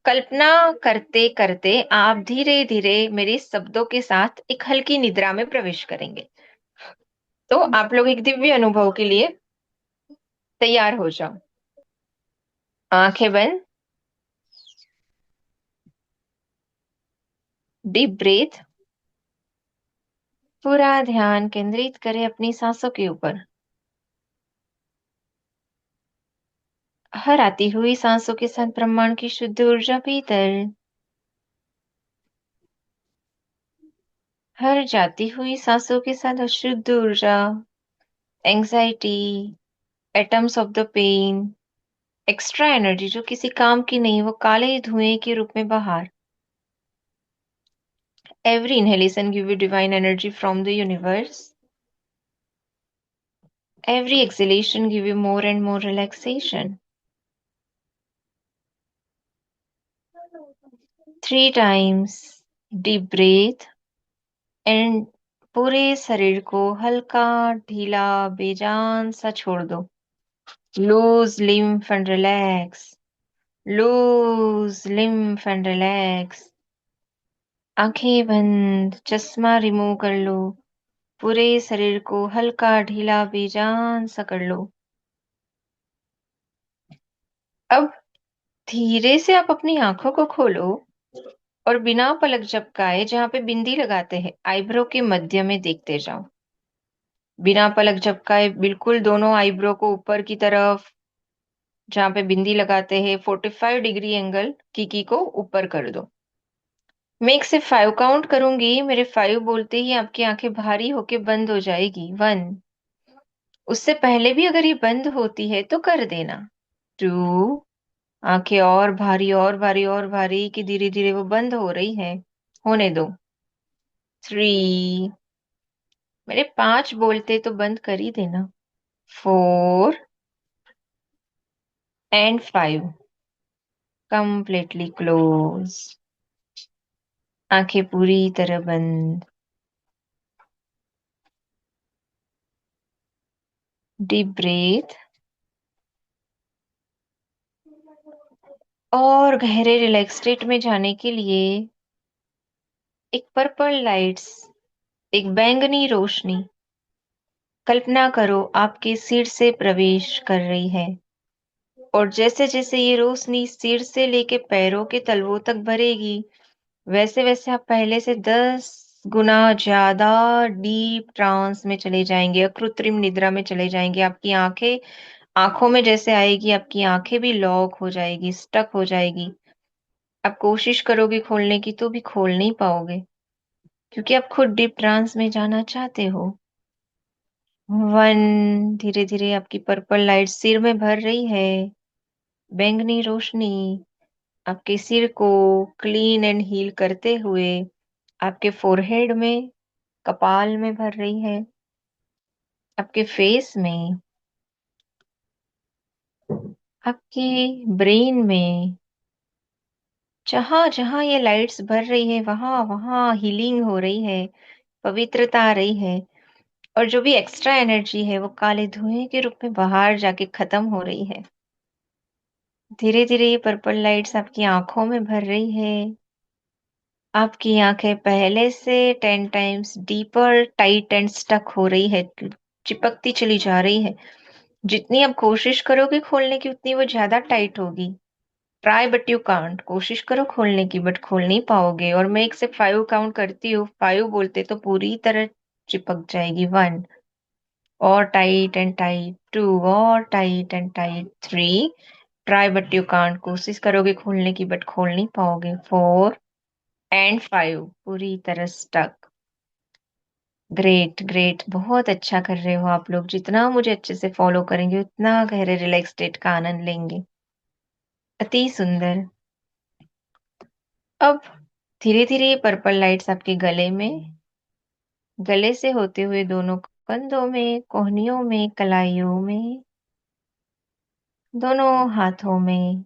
कल्पना करते करते आप धीरे धीरे मेरे शब्दों के साथ एक हल्की निद्रा में प्रवेश करेंगे। तो आप लोग एक दिव्य अनुभव के लिए तैयार हो जाओ। आंखें बंद, डीप ब्रीथ, पूरा ध्यान केंद्रित करें अपनी सांसों के ऊपर। हर आती हुई सांसों के साथ ब्रह्मांड की शुद्ध ऊर्जा भीतर, हर जाती हुई सांसों के साथ अशुद्ध ऊर्जा, anxiety, atoms of the pain, extra energy जो किसी काम की नहीं, वो काले धुएं के रूप में बाहर। Every inhalation give you divine energy from the universe. Every exhalation give you more and more relaxation. 3 times deep breath and पूरे शरीर को हल्का, ढीला, बेजान सा छोड़ दो। Loose limb and relax, loose limb and relax. आंखें बंद, चश्मा रिमूव कर लो। पूरे शरीर को हल्का, ढीला, बेजान सा कर लो। अब धीरे से आप अपनी आंखों को खोलो और बिना पलक झपकाए जहां पे बिंदी लगाते हैं, आईब्रो के मध्य में देखते जाओ। बिना पलक झपकाए बिल्कुल दोनों आईब्रो को ऊपर की तरफ, जहां पे बिंदी लगाते हैं 45 डिग्री एंगल की को ऊपर कर दो। मैं 1 से 5 काउंट करूंगी, मेरे 5 बोलते ही आपकी आंखें भारी होके बंद हो जाएगी। 1, उससे पहले भी अगर ये बंद होती है तो कर देना। 2, आंखें और भारी और भारी और भारी कि धीरे धीरे वो बंद हो रही है, होने दो। 3, मेरे 5 बोलते तो बंद कर ही देना। 4 एंड 5, कंप्लीटली क्लोज। आंखें पूरी तरह बंद। डीप ब्रीथ और गहरे रिलैक्स स्टेट में जाने के लिए एक पर्पल लाइट्स, एक बैंगनी रोशनी, कल्पना करो आपके सिर से प्रवेश कर रही है। और जैसे जैसे ये रोशनी सिर से लेके पैरों के तलवों तक भरेगी, वैसे वैसे आप पहले से 10 गुना ज्यादा डीप ट्रांस में चले जाएंगे, अकृत्रिम निद्रा में चले जाएंगे। आपकी आंखें, आंखों में जैसे आएगी, आपकी आंखें भी लॉक हो जाएगी, स्टक हो जाएगी। आप कोशिश करोगे खोलने की तो भी खोल नहीं पाओगे, क्योंकि आप खुद डीप ट्रांस में जाना चाहते हो। 1, धीरे धीरे आपकी पर्पल लाइट सिर में भर रही है। बैंगनी रोशनी आपके सिर को क्लीन एंड हील करते हुए आपके फोरहेड में, कपाल में भर रही है, आपके फेस में, आपके ब्रेन में। जहां जहां ये लाइट्स भर रही है, वहां वहां हीलिंग हो रही है, पवित्रता आ रही है। और जो भी एक्स्ट्रा एनर्जी है वो काले धुएं के रूप में बाहर जाके खत्म हो रही है। धीरे धीरे ये पर्पल लाइट्स आपकी आंखों में भर रही है। आपकी आंखें पहले से 10 times deeper, tight and stuck हो रही है, चिपकती चली जा रही है। जितनी आप कोशिश करोगे खोलने की, उतनी वो ज्यादा टाइट होगी। Try but you can't. कोशिश करो खोलने की, बट खोल नहीं पाओगे। और मैं 1 से 5 काउंट करती हूँ, 5 बोलते तो पूरी तरह चिपक जाएगी। 1, और टाइट एंड टाइट। 2, और tight and tight. 3, try but you can't. कोशिश करोगे खोलने की, बट खोल नहीं पाओगे। 4 एंड 5, पूरी तरह स्टक। ग्रेट ग्रेट, बहुत अच्छा कर रहे हो आप लोग। जितना मुझे अच्छे से फॉलो करेंगे, उतना गहरे रिलैक्स स्टेट का आनंद लेंगे। अति सुंदर। अब धीरे धीरे ये पर्पल लाइट्स आपके गले में, गले से होते हुए दोनों कंधों में, कोहनियों में, कलाइयों में, दोनों हाथों में।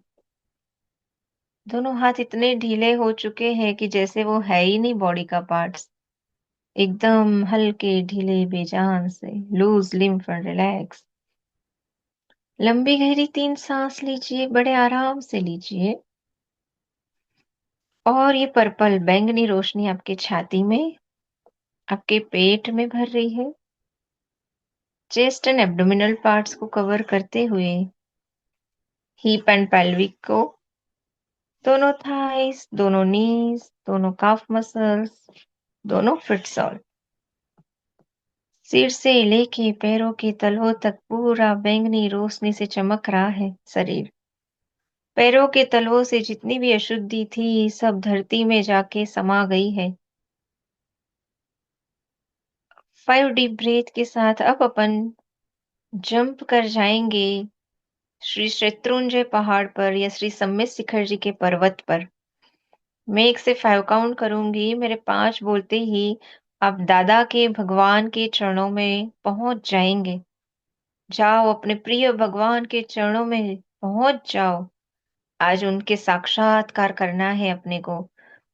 दोनों हाथ इतने ढीले हो चुके हैं कि जैसे वो है ही नहीं बॉडी का पार्ट्स। एकदम हल्के ढीले, बेजान से, लूज लिम्फ एंड रिलैक्स। लंबी गहरी 3 सांस लीजिए, बड़े आराम से लीजिए। और ये पर्पल बैंगनी रोशनी आपके छाती में, आपके पेट में भर रही है, चेस्ट एंड एब्डोमिनल पार्ट्स को कवर करते हुए, हिप एंड पेल्विक को, दोनों थाइस, दोनों नीज, दोनों काफ मसल्स, दोनों फिट्स और सिर से लेके पैरों के तलवों तक पूरा बैंगनी रोशनी से चमक रहा है शरीर। पैरों के तलवों से जितनी भी अशुद्धि थी, सब धरती में जाके समा गई है। 5 डीप ब्रीथ के साथ अब अपन जंप कर जाएंगे श्री शत्रुंजय पहाड़ पर, या श्री सम्मित शिखर जी के पर्वत पर। मैं 1 से 5 काउंट करूंगी। मेरे 5 बोलते ही आप दादा के, भगवान के चरणों में पहुंच जाएंगे। जाओ, अपने प्रिय भगवान के चरणों में पहुंच जाओ। आज उनके साक्षात्कार करना है अपने को।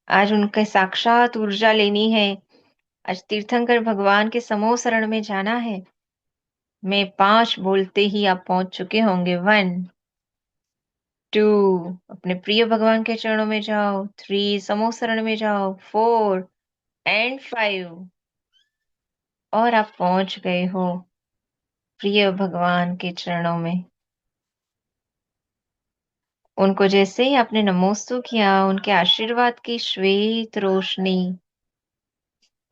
आज उनके साक्षात ऊर्जा लेनी है। आज तीर्थंकर भगवान के समूह शरण में जाना है। मैं 5 बोलते ही आप पहुंच चुके होंगे। 1, 2, अपने प्रिय भगवान के चरणों में जाओ। 3, समूह शरण में जाओ। 4 एंड 5, और आप पहुंच गए हो प्रिय भगवान के चरणों में। उनको जैसे ही आपने नमोस्तु किया, उनके आशीर्वाद की श्वेत रोशनी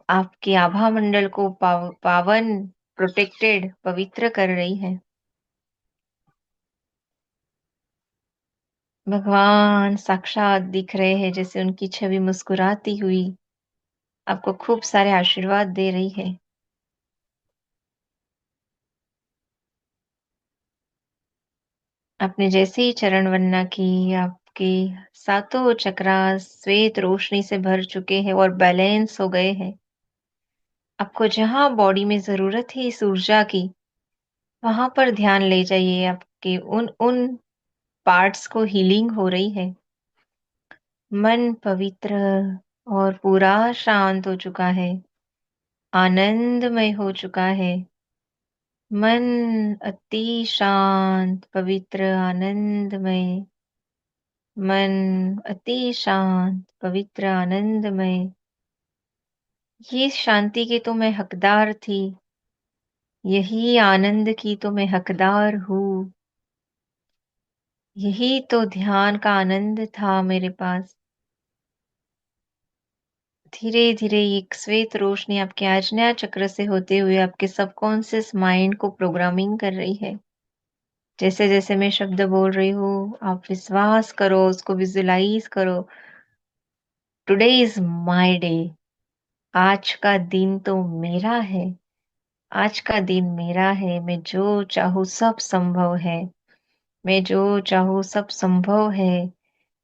आपके आभा मंडल को पावन, प्रोटेक्टेड, पवित्र कर रही है। भगवान साक्षात दिख रहे हैं, जैसे उनकी छवि मुस्कुराती हुई आपको खूब सारे आशीर्वाद दे रही है। आपने जैसे ही चरण वंदना की, आपके सातों चक्रा श्वेत रोशनी से भर चुके हैं और बैलेंस हो गए हैं। आपको जहां बॉडी में जरूरत है इस ऊर्जा की, वहां पर ध्यान ले जाइए। आपके उन उन पार्ट्स को हीलिंग हो रही है। मन पवित्र और पूरा शांत हो चुका है, आनंदमय हो चुका है। मन अति शांत, पवित्र, आनंदमय। मन अति शांत, पवित्र, आनंदमय। ये शांति की तो मैं हकदार थी, यही आनंद की तो मैं हकदार हूँ। यही तो ध्यान का आनंद था मेरे पास। धीरे धीरे एक श्वेत रोशनी आपके आज्ञा चक्र से होते हुए आपके सबकॉन्शियस माइंड को प्रोग्रामिंग कर रही है। जैसे जैसे मैं शब्द बोल रही हूँ आप विश्वास करो, उसको विजुलाइज करो। Today is my day. आज का दिन तो मेरा है। आज का दिन मेरा है। मैं जो चाहूँ सब संभव है। मैं जो चाहूँ सब संभव है।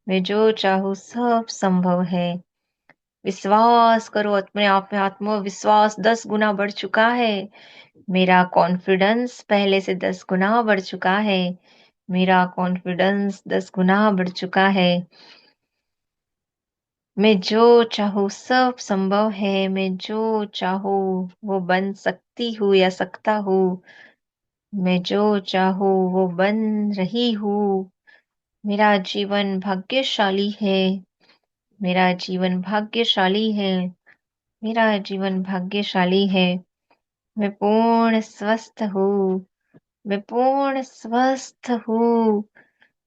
मैं जो चाहूँ सब संभव है। विश्वास करो, अपने आप में आत्मविश्वास 10 गुना बढ़ चुका है। मेरा कॉन्फिडेंस पहले से 10 गुना बढ़ चुका है। मेरा कॉन्फिडेंस 10 गुना बढ़ चुका है। मैं जो चाहूँ सब संभव है। मैं जो चाहूँ वो बन सकती हूँ या सकता हूँ। मैं जो चाहूँ वो बन रही हूँ। मेरा जीवन भाग्यशाली है। मेरा जीवन भाग्यशाली है। मेरा जीवन भाग्यशाली है। मैं पूर्ण स्वस्थ हूँ। मैं पूर्ण स्वस्थ हूँ।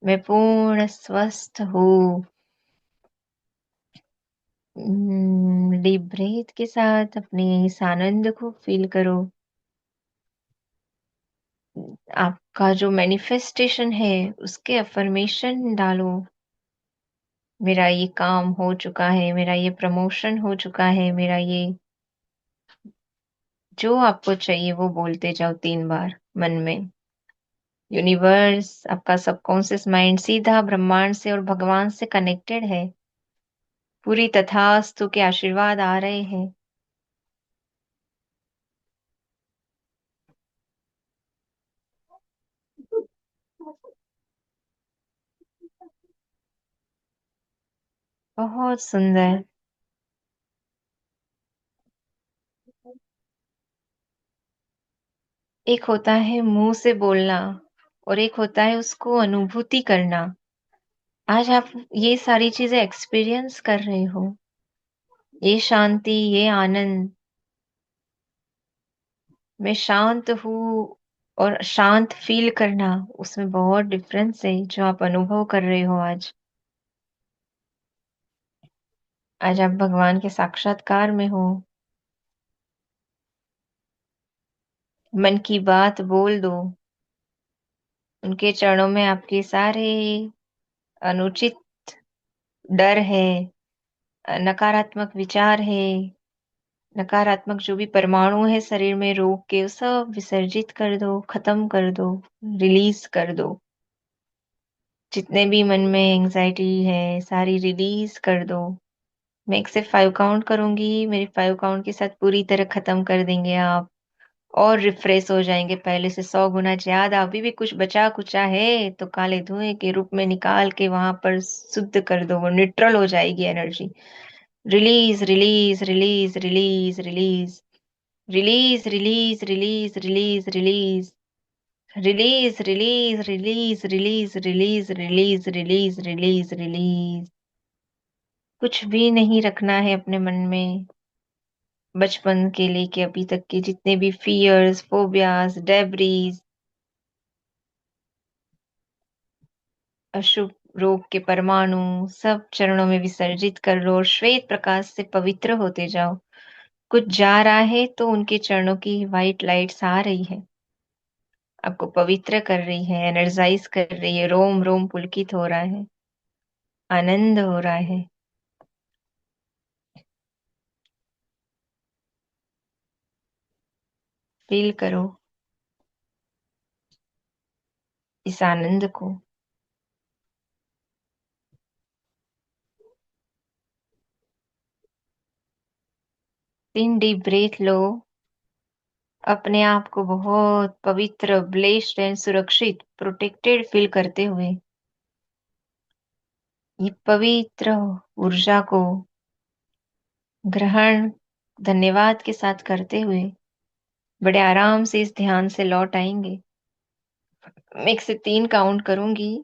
मैं पूर्ण स्वस्थ हूँ। डीप ब्रीथ के साथ अपने इस आनंद को फील करो। आपका जो मैनिफेस्टेशन है उसके अफर्मेशन डालो। मेरा ये काम हो चुका है। मेरा ये प्रमोशन हो चुका है। मेरा ये जो आपको चाहिए वो बोलते जाओ 3 बार मन में। यूनिवर्स, आपका सबकॉन्शियस माइंड सीधा ब्रह्मांड से और भगवान से कनेक्टेड है। पूरी तथास्तु के आशीर्वाद आ रहे हैं। बहुत सुंदर। एक होता है मुंह से बोलना और एक होता है उसको अनुभूति करना। आज आप ये सारी चीजें एक्सपीरियंस कर रहे हो। ये शांति, ये आनंद। मैं शांत हूँ और शांत फील करना, उसमें बहुत डिफरेंस है जो आप अनुभव कर रहे हो आज। आज आप भगवान के साक्षात्कार में हो। मन की बात बोल दो। उनके चरणों में आपके सारे अनुचित डर है, नकारात्मक विचार है, नकारात्मक जो भी परमाणु है शरीर में रोग के, वो सब विसर्जित कर दो, खत्म कर दो, रिलीज कर दो। जितने भी मन में एंजाइटी है सारी रिलीज कर दो। मैं 1 से 5 काउंट करूंगी। मेरे 5 काउंट के साथ पूरी तरह खत्म कर देंगे आप और रिफ्रेश हो जाएंगे पहले से 100 गुना ज्यादा। अभी भी कुछ बचा कुचा है तो काले धुएं के रूप में निकाल के वहां पर शुद्ध कर दो। वो न्यूट्रल हो जाएगी energy. Release release release release release release release release release release release release release release release release release release release. कुछ भी नहीं रखना है अपने मन में। बचपन के लेके अभी तक के जितने भी फियर्स, फोबियाज, डेब्रीज, अशुभ रोग के परमाणु सब चरणों में विसर्जित कर लो और श्वेत प्रकाश से पवित्र होते जाओ। कुछ जा रहा है तो उनके चरणों की व्हाइट लाइट्स आ रही है, आपको पवित्र कर रही है, एनर्जाइज कर रही है। रोम रोम पुलकित हो रहा है, आनंद हो रहा है। फील करो इस आनंद को। 3 डीप ब्रेथ लो। अपने आप को बहुत पवित्र, ब्लेस्ड एंड सुरक्षित, प्रोटेक्टेड फील करते हुए ये पवित्र ऊर्जा को ग्रहण धन्यवाद के साथ करते हुए बड़े आराम से इस ध्यान से लौट आएंगे। मैं 1 से 3 काउंट करूंगी।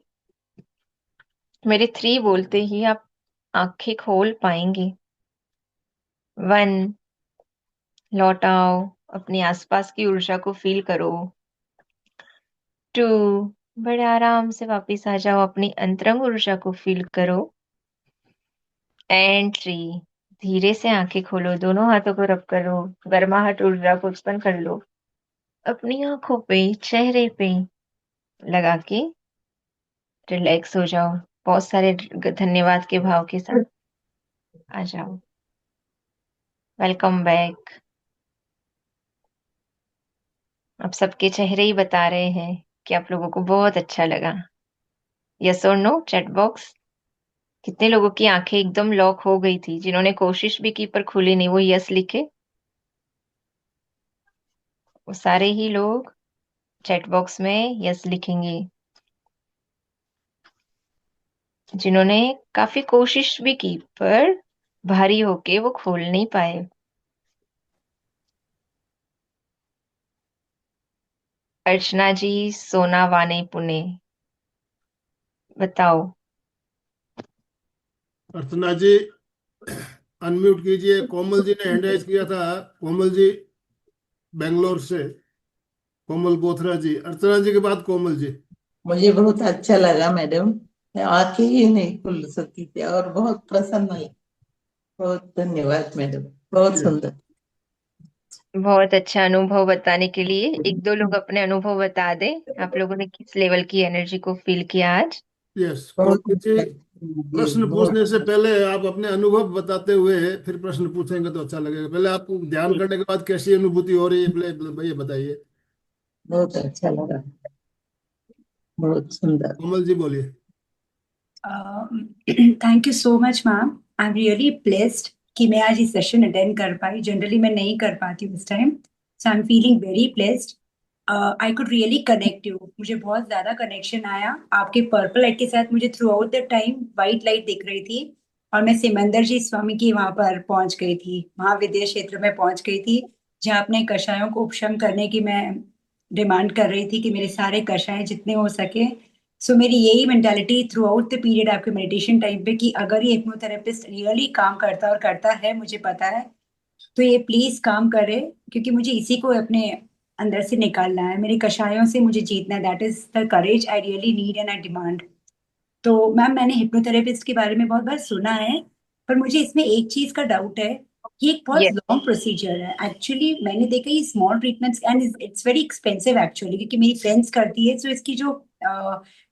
मेरे 3 बोलते ही आप आंखें खोल पाएंगे। 1, लौट आओ, अपने आसपास की ऊर्जा को फील करो। 2, बड़े आराम से वापस आ जाओ, अपनी अंतरंग ऊर्जा को फील करो। एंड 3, धीरे से आंखें खोलो, दोनों हाथों को रब करो, गर्माहट ऊर्जा को उत्पन्न कर लो अपनी आंखों पे, चेहरे पे लगा के रिलैक्स हो जाओ। बहुत सारे धन्यवाद के भाव के साथ आ जाओ। Welcome back. अब सबके चेहरे ही बता रहे हैं कि आप लोगों को बहुत अच्छा लगा। यस और नो चैट बॉक्स। कितने लोगों की आंखें एकदम लॉक हो गई थी, जिन्होंने कोशिश भी की पर खुली नहीं, वो यस लिखे। वो सारे ही लोग चैट बॉक्स में यस लिखेंगे। जिन्होंने काफी कोशिश भी की पर भारी होके वो खोल नहीं पाए। अर्चना जी, सोना वाने पुणे, बताओ। अर्चना जी अनम्यूट कीजिए। कोमल जी ने हैंड राइज किया था। कोमल जी बेंगलोर से, कोमल बोथरा जी। अर्चना जी के बाद कोमल जी। मुझे बहुत अच्छा लगा मैडम। मैं आंखें ही नहीं खुल सकती थी और बहुत प्रसन्न लगा। बहुत धन्यवाद मैडम, बहुत सुंदर। बहुत अच्छा अनुभव बताने के लिए एक दो लोग अपने अनुभव बता दें। आप लोगों ने किस लेवल की एनर्जी को फील किया आज? यस बहुत कोमल जी, जी, प्रश्न बहुत पूछने से पहले आप अपने अनुभव बताते हुए फिर प्रश्न पूछेंगे तो अच्छा लगेगा। पहले आपको ध्यान करने के बाद कैसी अनुभूति हो रही है, पहले ये बताइए। बहुत अच्छा लगा, बहुत सुंदर। कोमल जी बोलिए। Thank you so much ma'am. I am really blessed कि मैं आज ये सेशन अटेंड कर पाई। जनरली मैं नहीं कर पाती हूँ इस time, so I am feeling very blessed. I could really connect you. मुझे बहुत ज्यादा कनेक्शन आया आपके पर्पल लाइट के साथ। मुझे through out the time white light दिख रही थी और मैं सिमंदर जी स्वामी की वहां पर पहुंच गई थी, महाविद्या क्षेत्र में पहुंच गई थी, जहाँ अपने कषायों को उपशम करने की मैं डिमांड कर रही थी कि मेरे सारे कषाय जितने हो सके। सो मेरी यही mentality through out the period आपके मेडिटेशन टाइम पे कि अगर ये हिप्नोथेरेपिस्ट रियली काम करता है और करता है, मुझे पता है, तो ये प्लीज काम करे, क्योंकि मुझे इसी को अपने अंदर से निकालना है। मेरे कषायों से मुझे जीतना है। That is the courage I really need and I demand. तो मैम मैंने हिप्नोथेरेपिस्ट के बारे में बहुत बार सुना है, पर मुझे इसमें एक चीज का डाउट है। ये एक बहुत यस। लॉन्ग प्रोसीजर है एक्चुअली। मैंने देखा ये small treatments and it's very expensive actually, क्योंकि मेरी फ्रेंड्स करती है। सो इसकी जो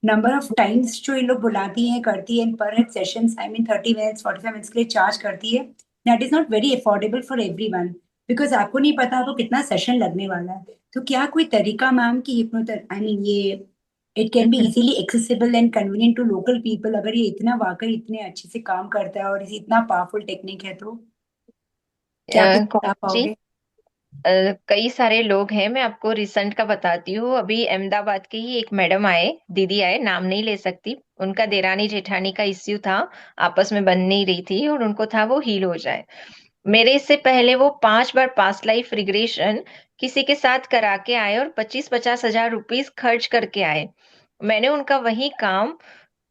नंबर ऑफ टाइम्स जो ये लोग बुलाती हैं करती है पर head sessions, I mean 30 minutes 45 minutes के लिए चार्ज करती है, that is not very affordable for everyone, because आपको नहीं पता आपको कितना सेशन लगने वाला है। तो क्या कोई तरीका मैम की हिप्नोथेरेपी, आई मीन ये it can be easily accessible and convenient to local people, अगर ये इतना वाकई इतने अच्छे से काम करता है और इसे इतना पावरफुल टेक्निक है, तो क्या कुछ बता कौन जी? पाओगे? कई सारे लोग हैं, मैं आपको रिसेंट का बताती हूँ। अभी अहमदाबाद के ही एक मैडम आए, दीदी आए, नाम नहीं ले सकती। उनका देरानी जेठानी का इश्यू था, आपस में बन नहीं रही थी और उनको था वो हील हो जाए। मेरे इससे पहले वो 5 बार पास्ट लाइफ रिग्रेशन किसी के साथ करा के आए और 25-50 हजार रुपीस खर्च करके आए। मैंने उनका वही काम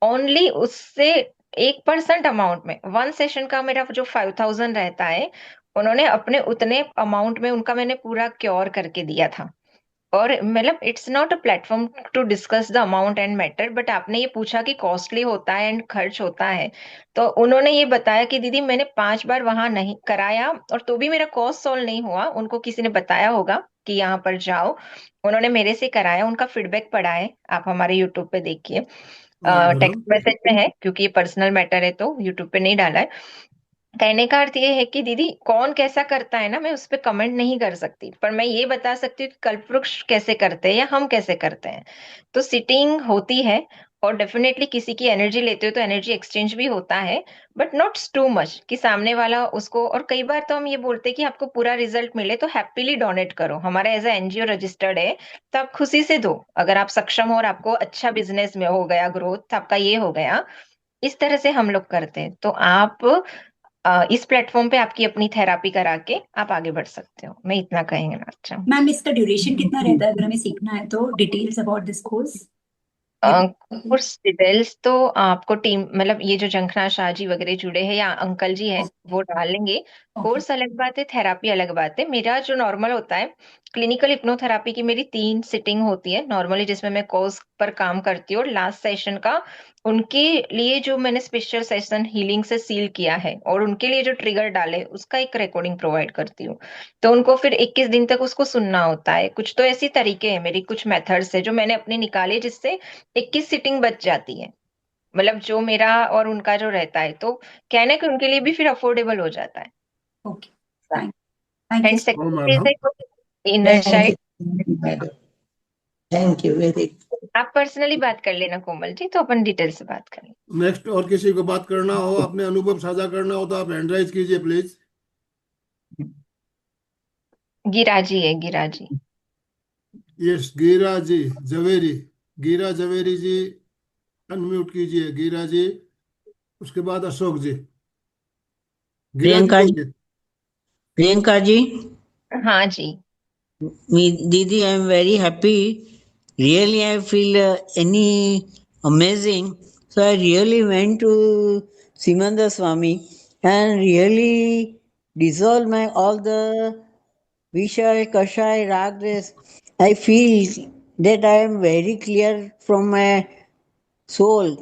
ओनली उससे 1% अमाउंट में, 1 सेशन का मेरा जो 5,000 रहता है, उन्होंने अपने उतने अमाउंट में उनका मैंने पूरा क्योर करके दिया था। और मतलब it's not a platform to discuss the amount and matter, but आपने ये पूछा कि कॉस्टली होता है एंड खर्च होता है, तो उन्होंने ये बताया कि दीदी मैंने 5 बार वहां नहीं कराया और तो भी मेरा कॉस्ट सॉल्व नहीं हुआ। उनको किसी ने बताया होगा कि यहाँ पर जाओ, उन्होंने मेरे से कराया, उनका फीडबैक पड़ा है, आप हमारे यूट्यूब पे देखिए। हाँ टेक्स्ट मैडम। मैसेज में है, क्योंकि ये पर्सनल मैटर है तो यूट्यूब पे नहीं डाला है। कहने का अर्थ ये है कि दीदी कौन कैसा करता है ना, मैं उस पर कमेंट नहीं कर सकती, पर मैं ये बता सकती हूँ कि कल्पवृक्ष कैसे करते हैं या हम कैसे करते हैं। तो सिटिंग होती है और डेफिनेटली किसी की एनर्जी लेते हो तो एनर्जी एक्सचेंज भी होता है, बट नॉट टू मच कि सामने वाला उसको। और कई बार तो हम ये बोलते हैं कि आपको पूरा रिजल्ट मिले तो हैप्पीली डोनेट करो, हमारा एज ए एनजीओ रजिस्टर्ड है, तो आप खुशी से दो। अगर आप सक्षम हो और आपको अच्छा बिजनेस में हो गया ग्रोथ, आपका ये हो गया, इस तरह से हम लोग करते हैं। तो आप इस प्लेटफॉर्म पे आपकी अपनी थेरापी करा के आप आगे बढ़ सकते हो, मैं इतना कहेंगे ना। अच्छा, मैम इसका ड्यूरेशन कितना रहता है, अगर हमें सीखना है तो? Details about this course. Course details तो आपको टीम, मतलब ये जो जंखना शाह जी वगैरह जुड़े हैं या अंकल जी हैं वो डालेंगे, कोर्स अलग बात है, थेरापी अलग बात है। मेरा जो नॉर्मल होता है, क्लिनिकल हिप्नोथेरापी की मेरी 3 सिटिंग होती है नॉर्मली, जिसमें मैं कोर्स पर काम करती हूँ। और लास्ट सेशन का उनके लिए जो मैंने स्पेशल सेशन हीलिंग से सील किया है और उनके लिए जो ट्रिगर डाले उसका एक रिकॉर्डिंग प्रोवाइड करती हूँ। तो उनको फिर 21 दिन तक उसको सुनना होता है। कुछ तो ऐसी तरीके हैं मेरी, कुछ मेथड्स है जो मैंने अपने निकाले, जिससे 21 सिटिंग बच जाती है। मतलब जो मेरा और उनका जो रहता है, तो कहना कि उनके लिए भी फिर अफोर्डेबल हो जाता है। Okay, thank you. And Om second चीज अरहम। है inner thank child. You madam, thank you very. आप पर्सनली बात कर लेना कोमल जी, तो अपन डिटेल से बात कर लेंगे। नेक्स्ट, और किसी को बात करना हो, अपने अनुभव साझा करना हो तो आप हैंड राइज कीजिए प्लीज। गिराजी है, गिराजी। यस, गीरा जी जवेरी, गीरा जवेरी जी अनम्यूट कीजिए, गीरा जी। उसके बाद अशोक जी। गीरा जी प्रियंका जी, बोलिए। प्रियंका जी, हाँ जी। Didi, I am very happy. Really, I feel any amazing. So I really went to Simanda Swami and really dissolve my all the Vishal, Kashai, Ragres. I feel that I am very clear from my soul.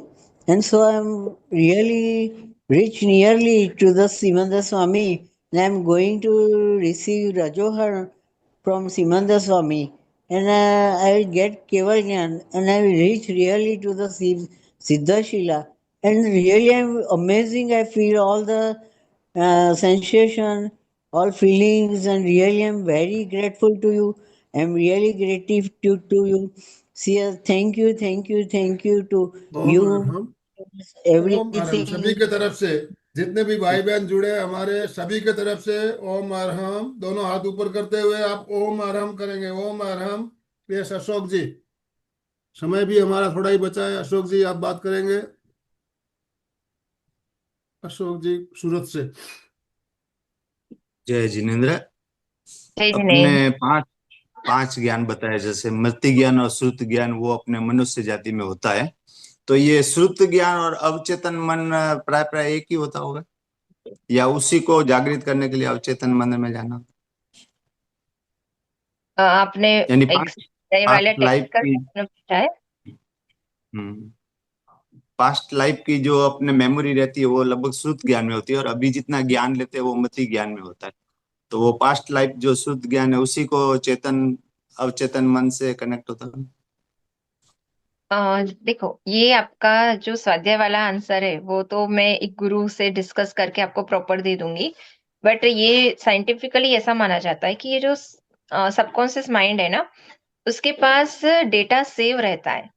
And so I'm really reach nearly to the Simanda Swami and I'm going to receive Rajohar from Simanda Swami and I will get Keval Gyan and I will reach really to the Siddha Shila. And really I'm amazing. I feel all the sensation, all feelings, and really I'm very grateful to you. I'm really grateful to you. See, thank you to Om you, Arham. ओम अरहम सभी everything. के तरफ से, जितने भी भाई बहन जुड़े हैं हमारे सभी के तरफ से ओम अरहम। दोनों हाथ ऊपर करते हुए आप ओम अरहम करेंगे, ओम अरहम। यस अशोक जी, समय भी हमारा थोड़ा ही बचा है। अशोक जी आप बात करेंगे। अशोक जी सूरत से। जय जिनेन्द्र। जय अपने जिनेन्द्र। पांच पांच ज्ञान बताए, जैसे मृत्यु ज्ञान और श्रुत ज्ञान, वो अपने मनुष्य जाति में होता है। तो ये श्रुत ज्ञान और अवचेतन मन प्राय प्राय एक ही होता होगा, या उसी को जागृत करने के लिए अवचेतन मन में जाना? आपने यानी एक वाले पास्ट लाइफ टेक्स्ट का की प्रश्न पूछा है। पास्ट लाइफ की जो अपने मेमोरी रहती है वो लगभग श्रुत ज्ञान में होती है, और अभी जितना ज्ञान लेते हैं वो मति ज्ञान में होता है। तो वो पास्ट लाइफ जो शुद्ध ज्ञान है उसी को चेतन अवचेतन मन से कनेक्ट होता है। देखो, ये आपका जो स्वाध्याय वाला आंसर है वो तो मैं एक गुरु से डिस्कस करके आपको प्रॉपर दे दूंगी। बट ये साइंटिफिकली ऐसा माना जाता है कि ये जो सबकॉन्शियस माइंड है ना, उसके पास डेटा सेव रहता है।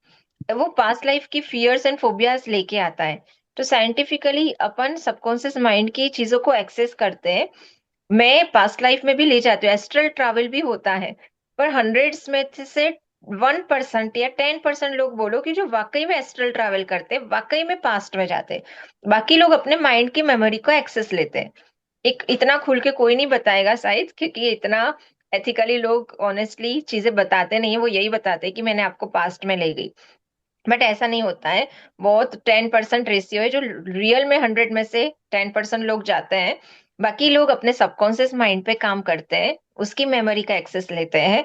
वो पास्ट लाइफ की फियर्स एंड फोबियाज लेके आता है। तो साइंटिफिकली अपन सबकॉन्शियस माइंड की चीजों को एक्सेस करते हैं। मैं पास्ट लाइफ में भी ले जाती हूँ, एस्ट्रल ट्रैवल भी होता है। पर हंड्रेड्स में से 1% या 10% लोग बोलो कि जो वाकई में एस्ट्रल ट्रैवल करते हैं, वाकई में पास्ट में जाते हैं। बाकी लोग अपने माइंड की मेमोरी को एक्सेस लेते हैं। एक इतना खुल के कोई नहीं बताएगा शायद, क्योंकि ये इतना एथिकली लोग ऑनेस्टली चीजें बताते नहीं है। वो यही बताते हैं कि मैंने आपको पास्ट में ले गई, बट ऐसा नहीं होता है। बहुत 10% रेशियो है जो रियल में 100 में से 10% लोग जाते हैं। बाकी लोग अपने सबकॉन्शियस माइंड पे काम करते हैं, उसकी मेमोरी का एक्सेस लेते हैं।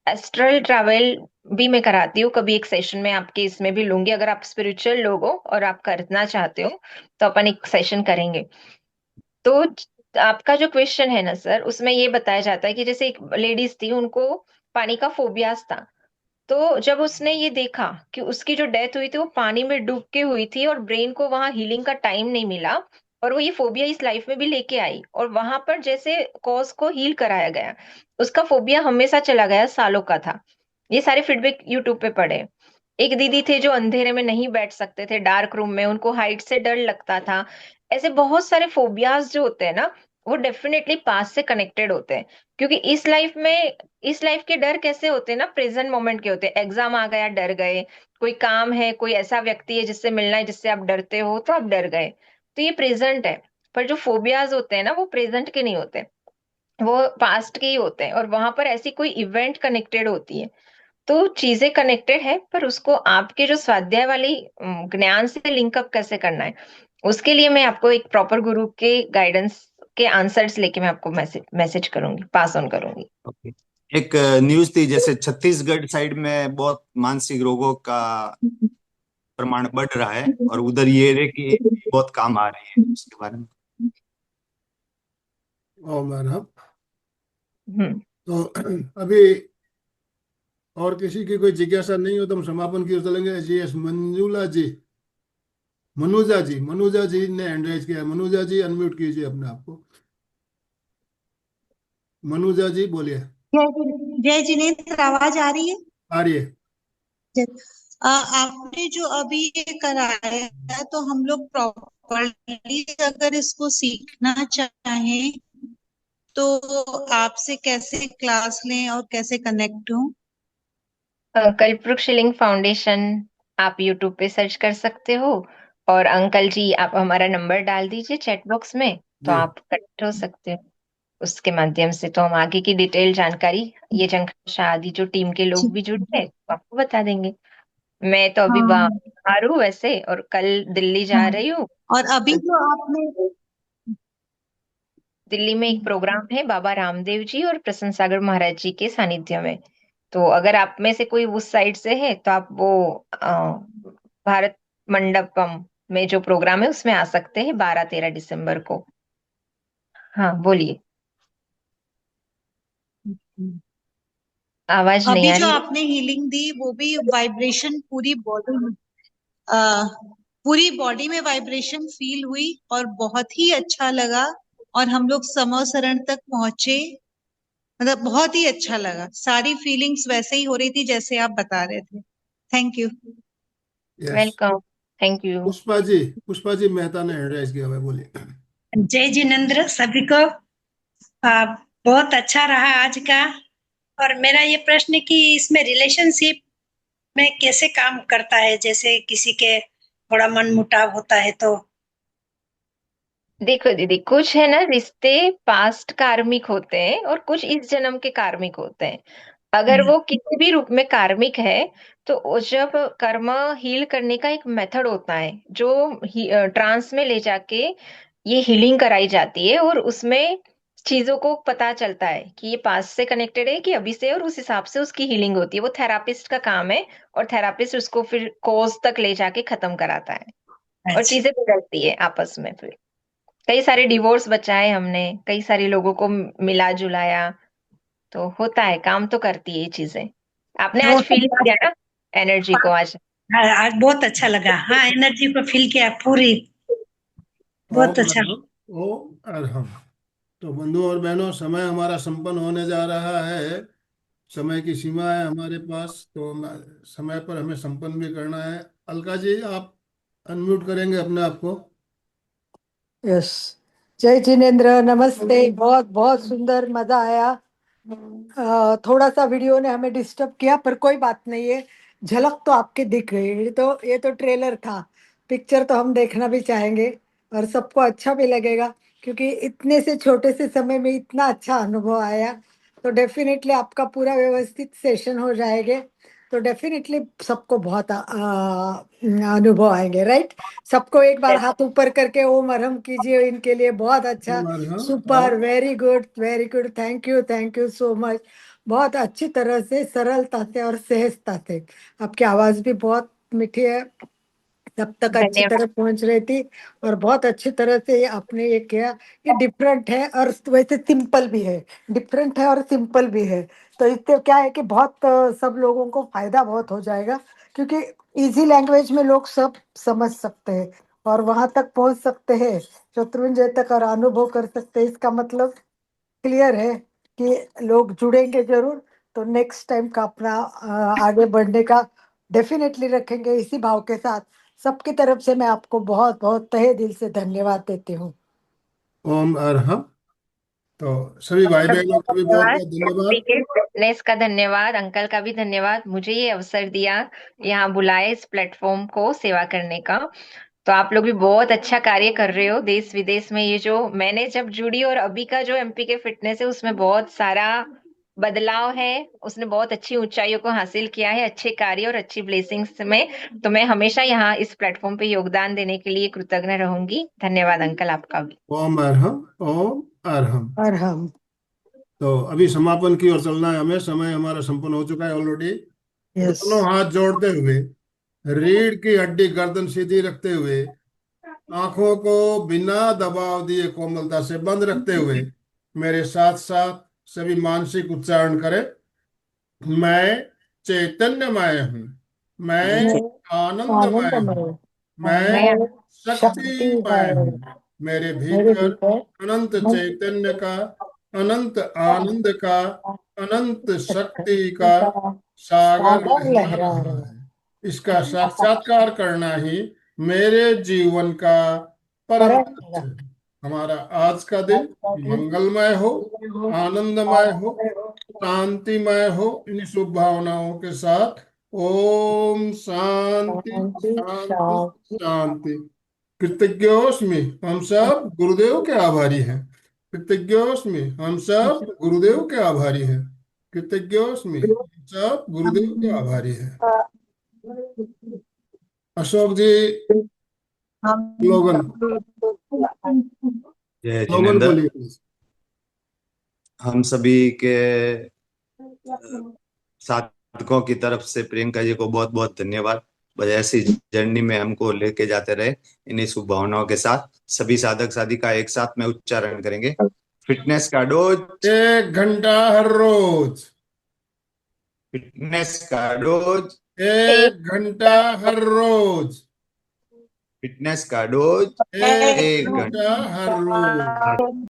एस्ट्रल ट्रैवल भी मैं कराती हूँ, कभी एक सेशन में आपके इसमें भी लूंगी। अगर आप स्पिरिचुअल लोग हो और आप करना चाहते हो तो अपन एक सेशन करेंगे। तो आपका जो क्वेश्चन है ना सर, उसमें ये बताया जाता है कि जैसे एक लेडीज थी, उनको पानी का फोबियास था। तो जब उसने ये देखा कि उसकी जो डेथ हुई थी वो पानी में डूब के हुई थी और ब्रेन को वहां हीलिंग का टाइम नहीं मिला, और वो ये फोबिया इस लाइफ में भी लेके आई, और वहां पर जैसे कॉज को हील कराया गया, उसका फोबिया हमेशा चला गया, सालों का था। ये सारे फीडबैक यूट्यूब पे पड़े। एक दीदी थे जो अंधेरे में नहीं बैठ सकते थे, डार्क रूम में, उनको हाइट से डर लगता था। ऐसे बहुत सारे फोबियाज जो होते हैं ना, वो डेफिनेटली पास्ट से कनेक्टेड होते हैं। क्योंकि इस लाइफ के डर कैसे होते हैं ना, प्रेजेंट मोमेंट के होते हैं। एग्जाम आ गया, डर गए। कोई काम है, कोई ऐसा व्यक्ति है जिससे मिलना है, जिससे आप डरते हो, तो आप डर गए। तो ये प्रेजेंट है। पर जो फोबियाज होते हैं ना, वो प्रेजेंट के नहीं होते, वो पास्ट के ही होते हैं। और वहां पर ऐसी कोई इवेंट कनेक्टेड होती है। तो चीजें कनेक्टेड है, पर उसको आपके जो स्वाध्याय वाली ज्ञान से लिंकअप कैसे करना है, उसके लिए मैं आपको एक प्रॉपर गुरु के गाइडेंस सबके आंसर्स लेके मैं आपको मैसेज करूंगी, पास ऑन करूंगी। ओके। एक न्यूज थी जैसे छत्तीसगढ़ साइड में बहुत मानसिक रोगों का प्रमाण बढ़ रहा है और उधर ये रे की बहुत काम आ रही है, उसके बारे में। ओम अरहम। हम्म। तो अभी और किसी की कोई जिज्ञासा नहीं हो तो हम समापन की ओर चलेंगे। जी एस मंजुला जी, मनुजा जी ने हैंड राइज किया है। मनुजा जी अनम्यूट कीजिए अपने आप को। मनुजा जी बोलिए। जय जिनेन्द्र, आवाज आ रही है? आ रही है। आपने जो अभी ये कराया, तो हम लोग प्रॉपरली अगर इसको सीखना चाहें तो आपसे कैसे क्लास लें और कैसे कनेक्ट हों? कल्पवृक्ष हीलिंग फाउंडेशन आप यूट्यूब पे सर्च कर सकते हो, और अंकल जी आप हमारा नंबर डाल दीजिए चैट बॉक्स में, तो जी आप कनेक्ट हो सकते हो उसके माध्यम से। तो हम आगे की डिटेल जानकारी, ये जंखा शादी जो टीम के लोग भी जुड़े हैं तो आपको बता देंगे। मैं तो अभी हाँ, बाहर हूँ वैसे, और कल दिल्ली जा हाँ। रही हूँ। और अभी तो जो आपने दिल्ली में एक प्रोग्राम है बाबा रामदेव जी और प्रसन्न सागर महाराज जी के सानिध्य में। तो अगर आप में से कोई उस साइड से है तो आप वो भारत मंडपम में जो प्रोग्राम है उसमें आ सकते हैं 12-13 दिसंबर को। हाँ बोलिए, आवाज नहीं अभी आ जो रही है। आपने हीलिंग दी, वो भी वाइब्रेशन पूरी बॉडी में वाइब्रेशन फील हुई और बहुत ही अच्छा लगा। और हम लोग समो शरण तक पहुंचे, मतलब बहुत ही अच्छा लगा। सारी फीलिंग्स वैसे ही हो रही थी जैसे आप बता रहे थे। Thank you. Yes. Welcome, thank you. Pushpa ji Mehta ने हैंड राइज किया हुआ है, बोलिए। जय जिनेन्द्र सभी को। बहुत अच्छा रहा आज का। और मेरा ये प्रश्न है कि इसमें रिलेशनशिप में कैसे काम करता है, जैसे किसी के थोड़ा मन मुटाव होता है तो। देखो दीदी, कुछ है ना रिश्ते पास्ट कार्मिक होते हैं और कुछ इस जन्म के कार्मिक होते हैं। अगर वो किसी भी रूप में कार्मिक है तो जब कर्म हील करने का एक मेथड होता है जो ट्रांस में ले जाके ये हीलिंग कराई जाती है, और उसमें चीजों को पता चलता है कि ये पास्ट से कनेक्टेड है कि अभी से, और उस हिसाब से उसकी हीलिंग होती है। वो थेरापिस्ट का काम है, और थेरापिस्ट उसको फिर कोज तक ले जाके खत्म कराता है, और अच्छा। चीजें बदलती है आपस में। फिर कई सारे डिवोर्स बचाए हमने, कई सारे लोगों को मिला जुलाया, तो होता है, काम तो करती है ये चीजें। आपने वो आज फील किया ना एनर्जी को आज? आज बहुत अच्छा लगा। हाँ, एनर्जी को फील किया पूरी। बहुत ओम अच्छा। अरहम। ओम अरहम। तो बंधुओं और बहनों, समय हमारा संपन्न होने जा रहा है। समय की सीमा है हमारे पास, तो समय पर हमें संपन्न भी करना है। अलका जी, आप अनम्यूट करेंगे अपने आप को। यस। जय जिनेन्द्र, नमस्ते। बहुत बहुत सुंदर, मजा आया। थोड़ा सा वीडियो ने हमें डिस्टर्ब किया, पर कोई बात नहीं है। झलक तो आपके दिख गई। ये तो ट्रेलर था। पिक्चर तो हम देखना भी चाहेंगे और सबको अच्छा भी लगेगा, क्योंकि इतने से छोटे से समय में इतना अच्छा अनुभव आया। तो डेफिनेटली आपका पूरा व्यवस्थित सेशन हो जाएगा, तो डेफिनेटली सबको बहुत अनुभव आएंगे, राइट। सबको एक बार हाथ ऊपर करके ओम अरहम कीजिए इनके लिए। बहुत अच्छा, Om Arham. Super, very good, very good. Thank you so much. बहुत अच्छी तरह से, सरलता से और सहजता से। आपकी आवाज भी बहुत मीठी है, तब तक अच्छी धन्यवाद। तरह पहुंच रही थी। और बहुत अच्छी तरह से ये आपने ये किया। ये डिफरेंट है और वैसे सिंपल भी है। डिफरेंट है और सिंपल भी है। तो इससे क्या है कि बहुत सब लोगों को फायदा बहुत हो जाएगा, क्योंकि इजी लैंग्वेज में लोग सब समझ सकते हैं और वहां तक पहुंच सकते हैं, शत्रुंजय तक, और अनुभव कर सकते हैं। इसका मतलब क्लियर है कि लोग जुड़ेंगे जरूर। तो नेक्स्ट टाइम का अपना आगे बढ़ने का डेफिनेटली रखेंगे इसी भाव के साथ। सबकी तरफ से मैं आपको बहुत बहुत तहे दिल से धन्यवाद देती हूँ। ओम अरहम। तो सभी भाई बहनों का भी बहुत धन्यवाद, बहुत एमपी धन्यवाद। के फिटनेस का धन्यवाद, अंकल का भी धन्यवाद, मुझे ये अवसर दिया, यहाँ बुलाए इस प्लेटफॉर्म को सेवा करने का। तो आप लोग भी बहुत अच्छा कार्य कर रहे हो देश विदेश में। ये जो मैंने जब जुड़ी और अभी का जो एमपी के फिटनेस है उसमें बहुत सारा बदलाव है, उसने बहुत अच्छी ऊंचाइयों को हासिल किया है, अच्छे कार्य और अच्छी ब्लेसिंग्स में। तो मैं हमेशा यहाँ इस प्लेटफॉर्म पे योगदान देने के लिए कृतज्ञ रहूंगी। धन्यवाद अंकल आपका भी। ओम अरहम, ओम अरहम। अरहम। तो अभी समापन की ओर चलना है हमें, समय हमारा संपन्न हो चुका है ऑलरेडी। यस। दोनों हाथ जोड़ते हुए, रीढ़ की हड्डी गर्दन सीधी रखते हुए, आंखों को बिना दबाव दिए कोमलता से बंद रखते हुए मेरे साथ साथ सभी मानसिक उच्चारण करें। मैं चैतन्यमय हूँ, मैं आनंदमय हूँ, मैं शक्तिमय हूँ। मेरे भीतर अनंत चैतन्य का, अनंत आनंद का, अनंत शक्ति का सागर लहरा रहा है। इसका साक्षात्कार करना ही मेरे जीवन का परम लक्ष्य है। हमारा आज का दिन मंगलमय हो, आनंदमय हो, शांतिमय हो। इन शुभ भावनाओं के साथ ओम शांति शांति शांति। कृतज्ञोस्मि, हम सब गुरुदेव के आभारी हैं। कृतज्ञोस्मि, हम सब गुरुदेव के आभारी हैं। कृतज्ञोस्मि, हम सब गुरुदेव के आभारी हैं। अशोक जी, स्लोगन जय स्लोगन जिनेंद्र। बोलिए प्लीज। हम सभी के साधकों की तरफ से प्रियंका जी को बहुत बहुत धन्यवाद। बस ऐसी जर्नी में हमको लेके जाते रहे। इन्हीं शुभ भावनाओं के साथ सभी साधक साधिका एक साथ में उच्चारण करेंगे। फिटनेस का डोज 1 घंटा हर रोज। फिटनेस का डोज 1 घंटा हर रोज। फिटनेस का डोज 1 1 घंटा हर रोज।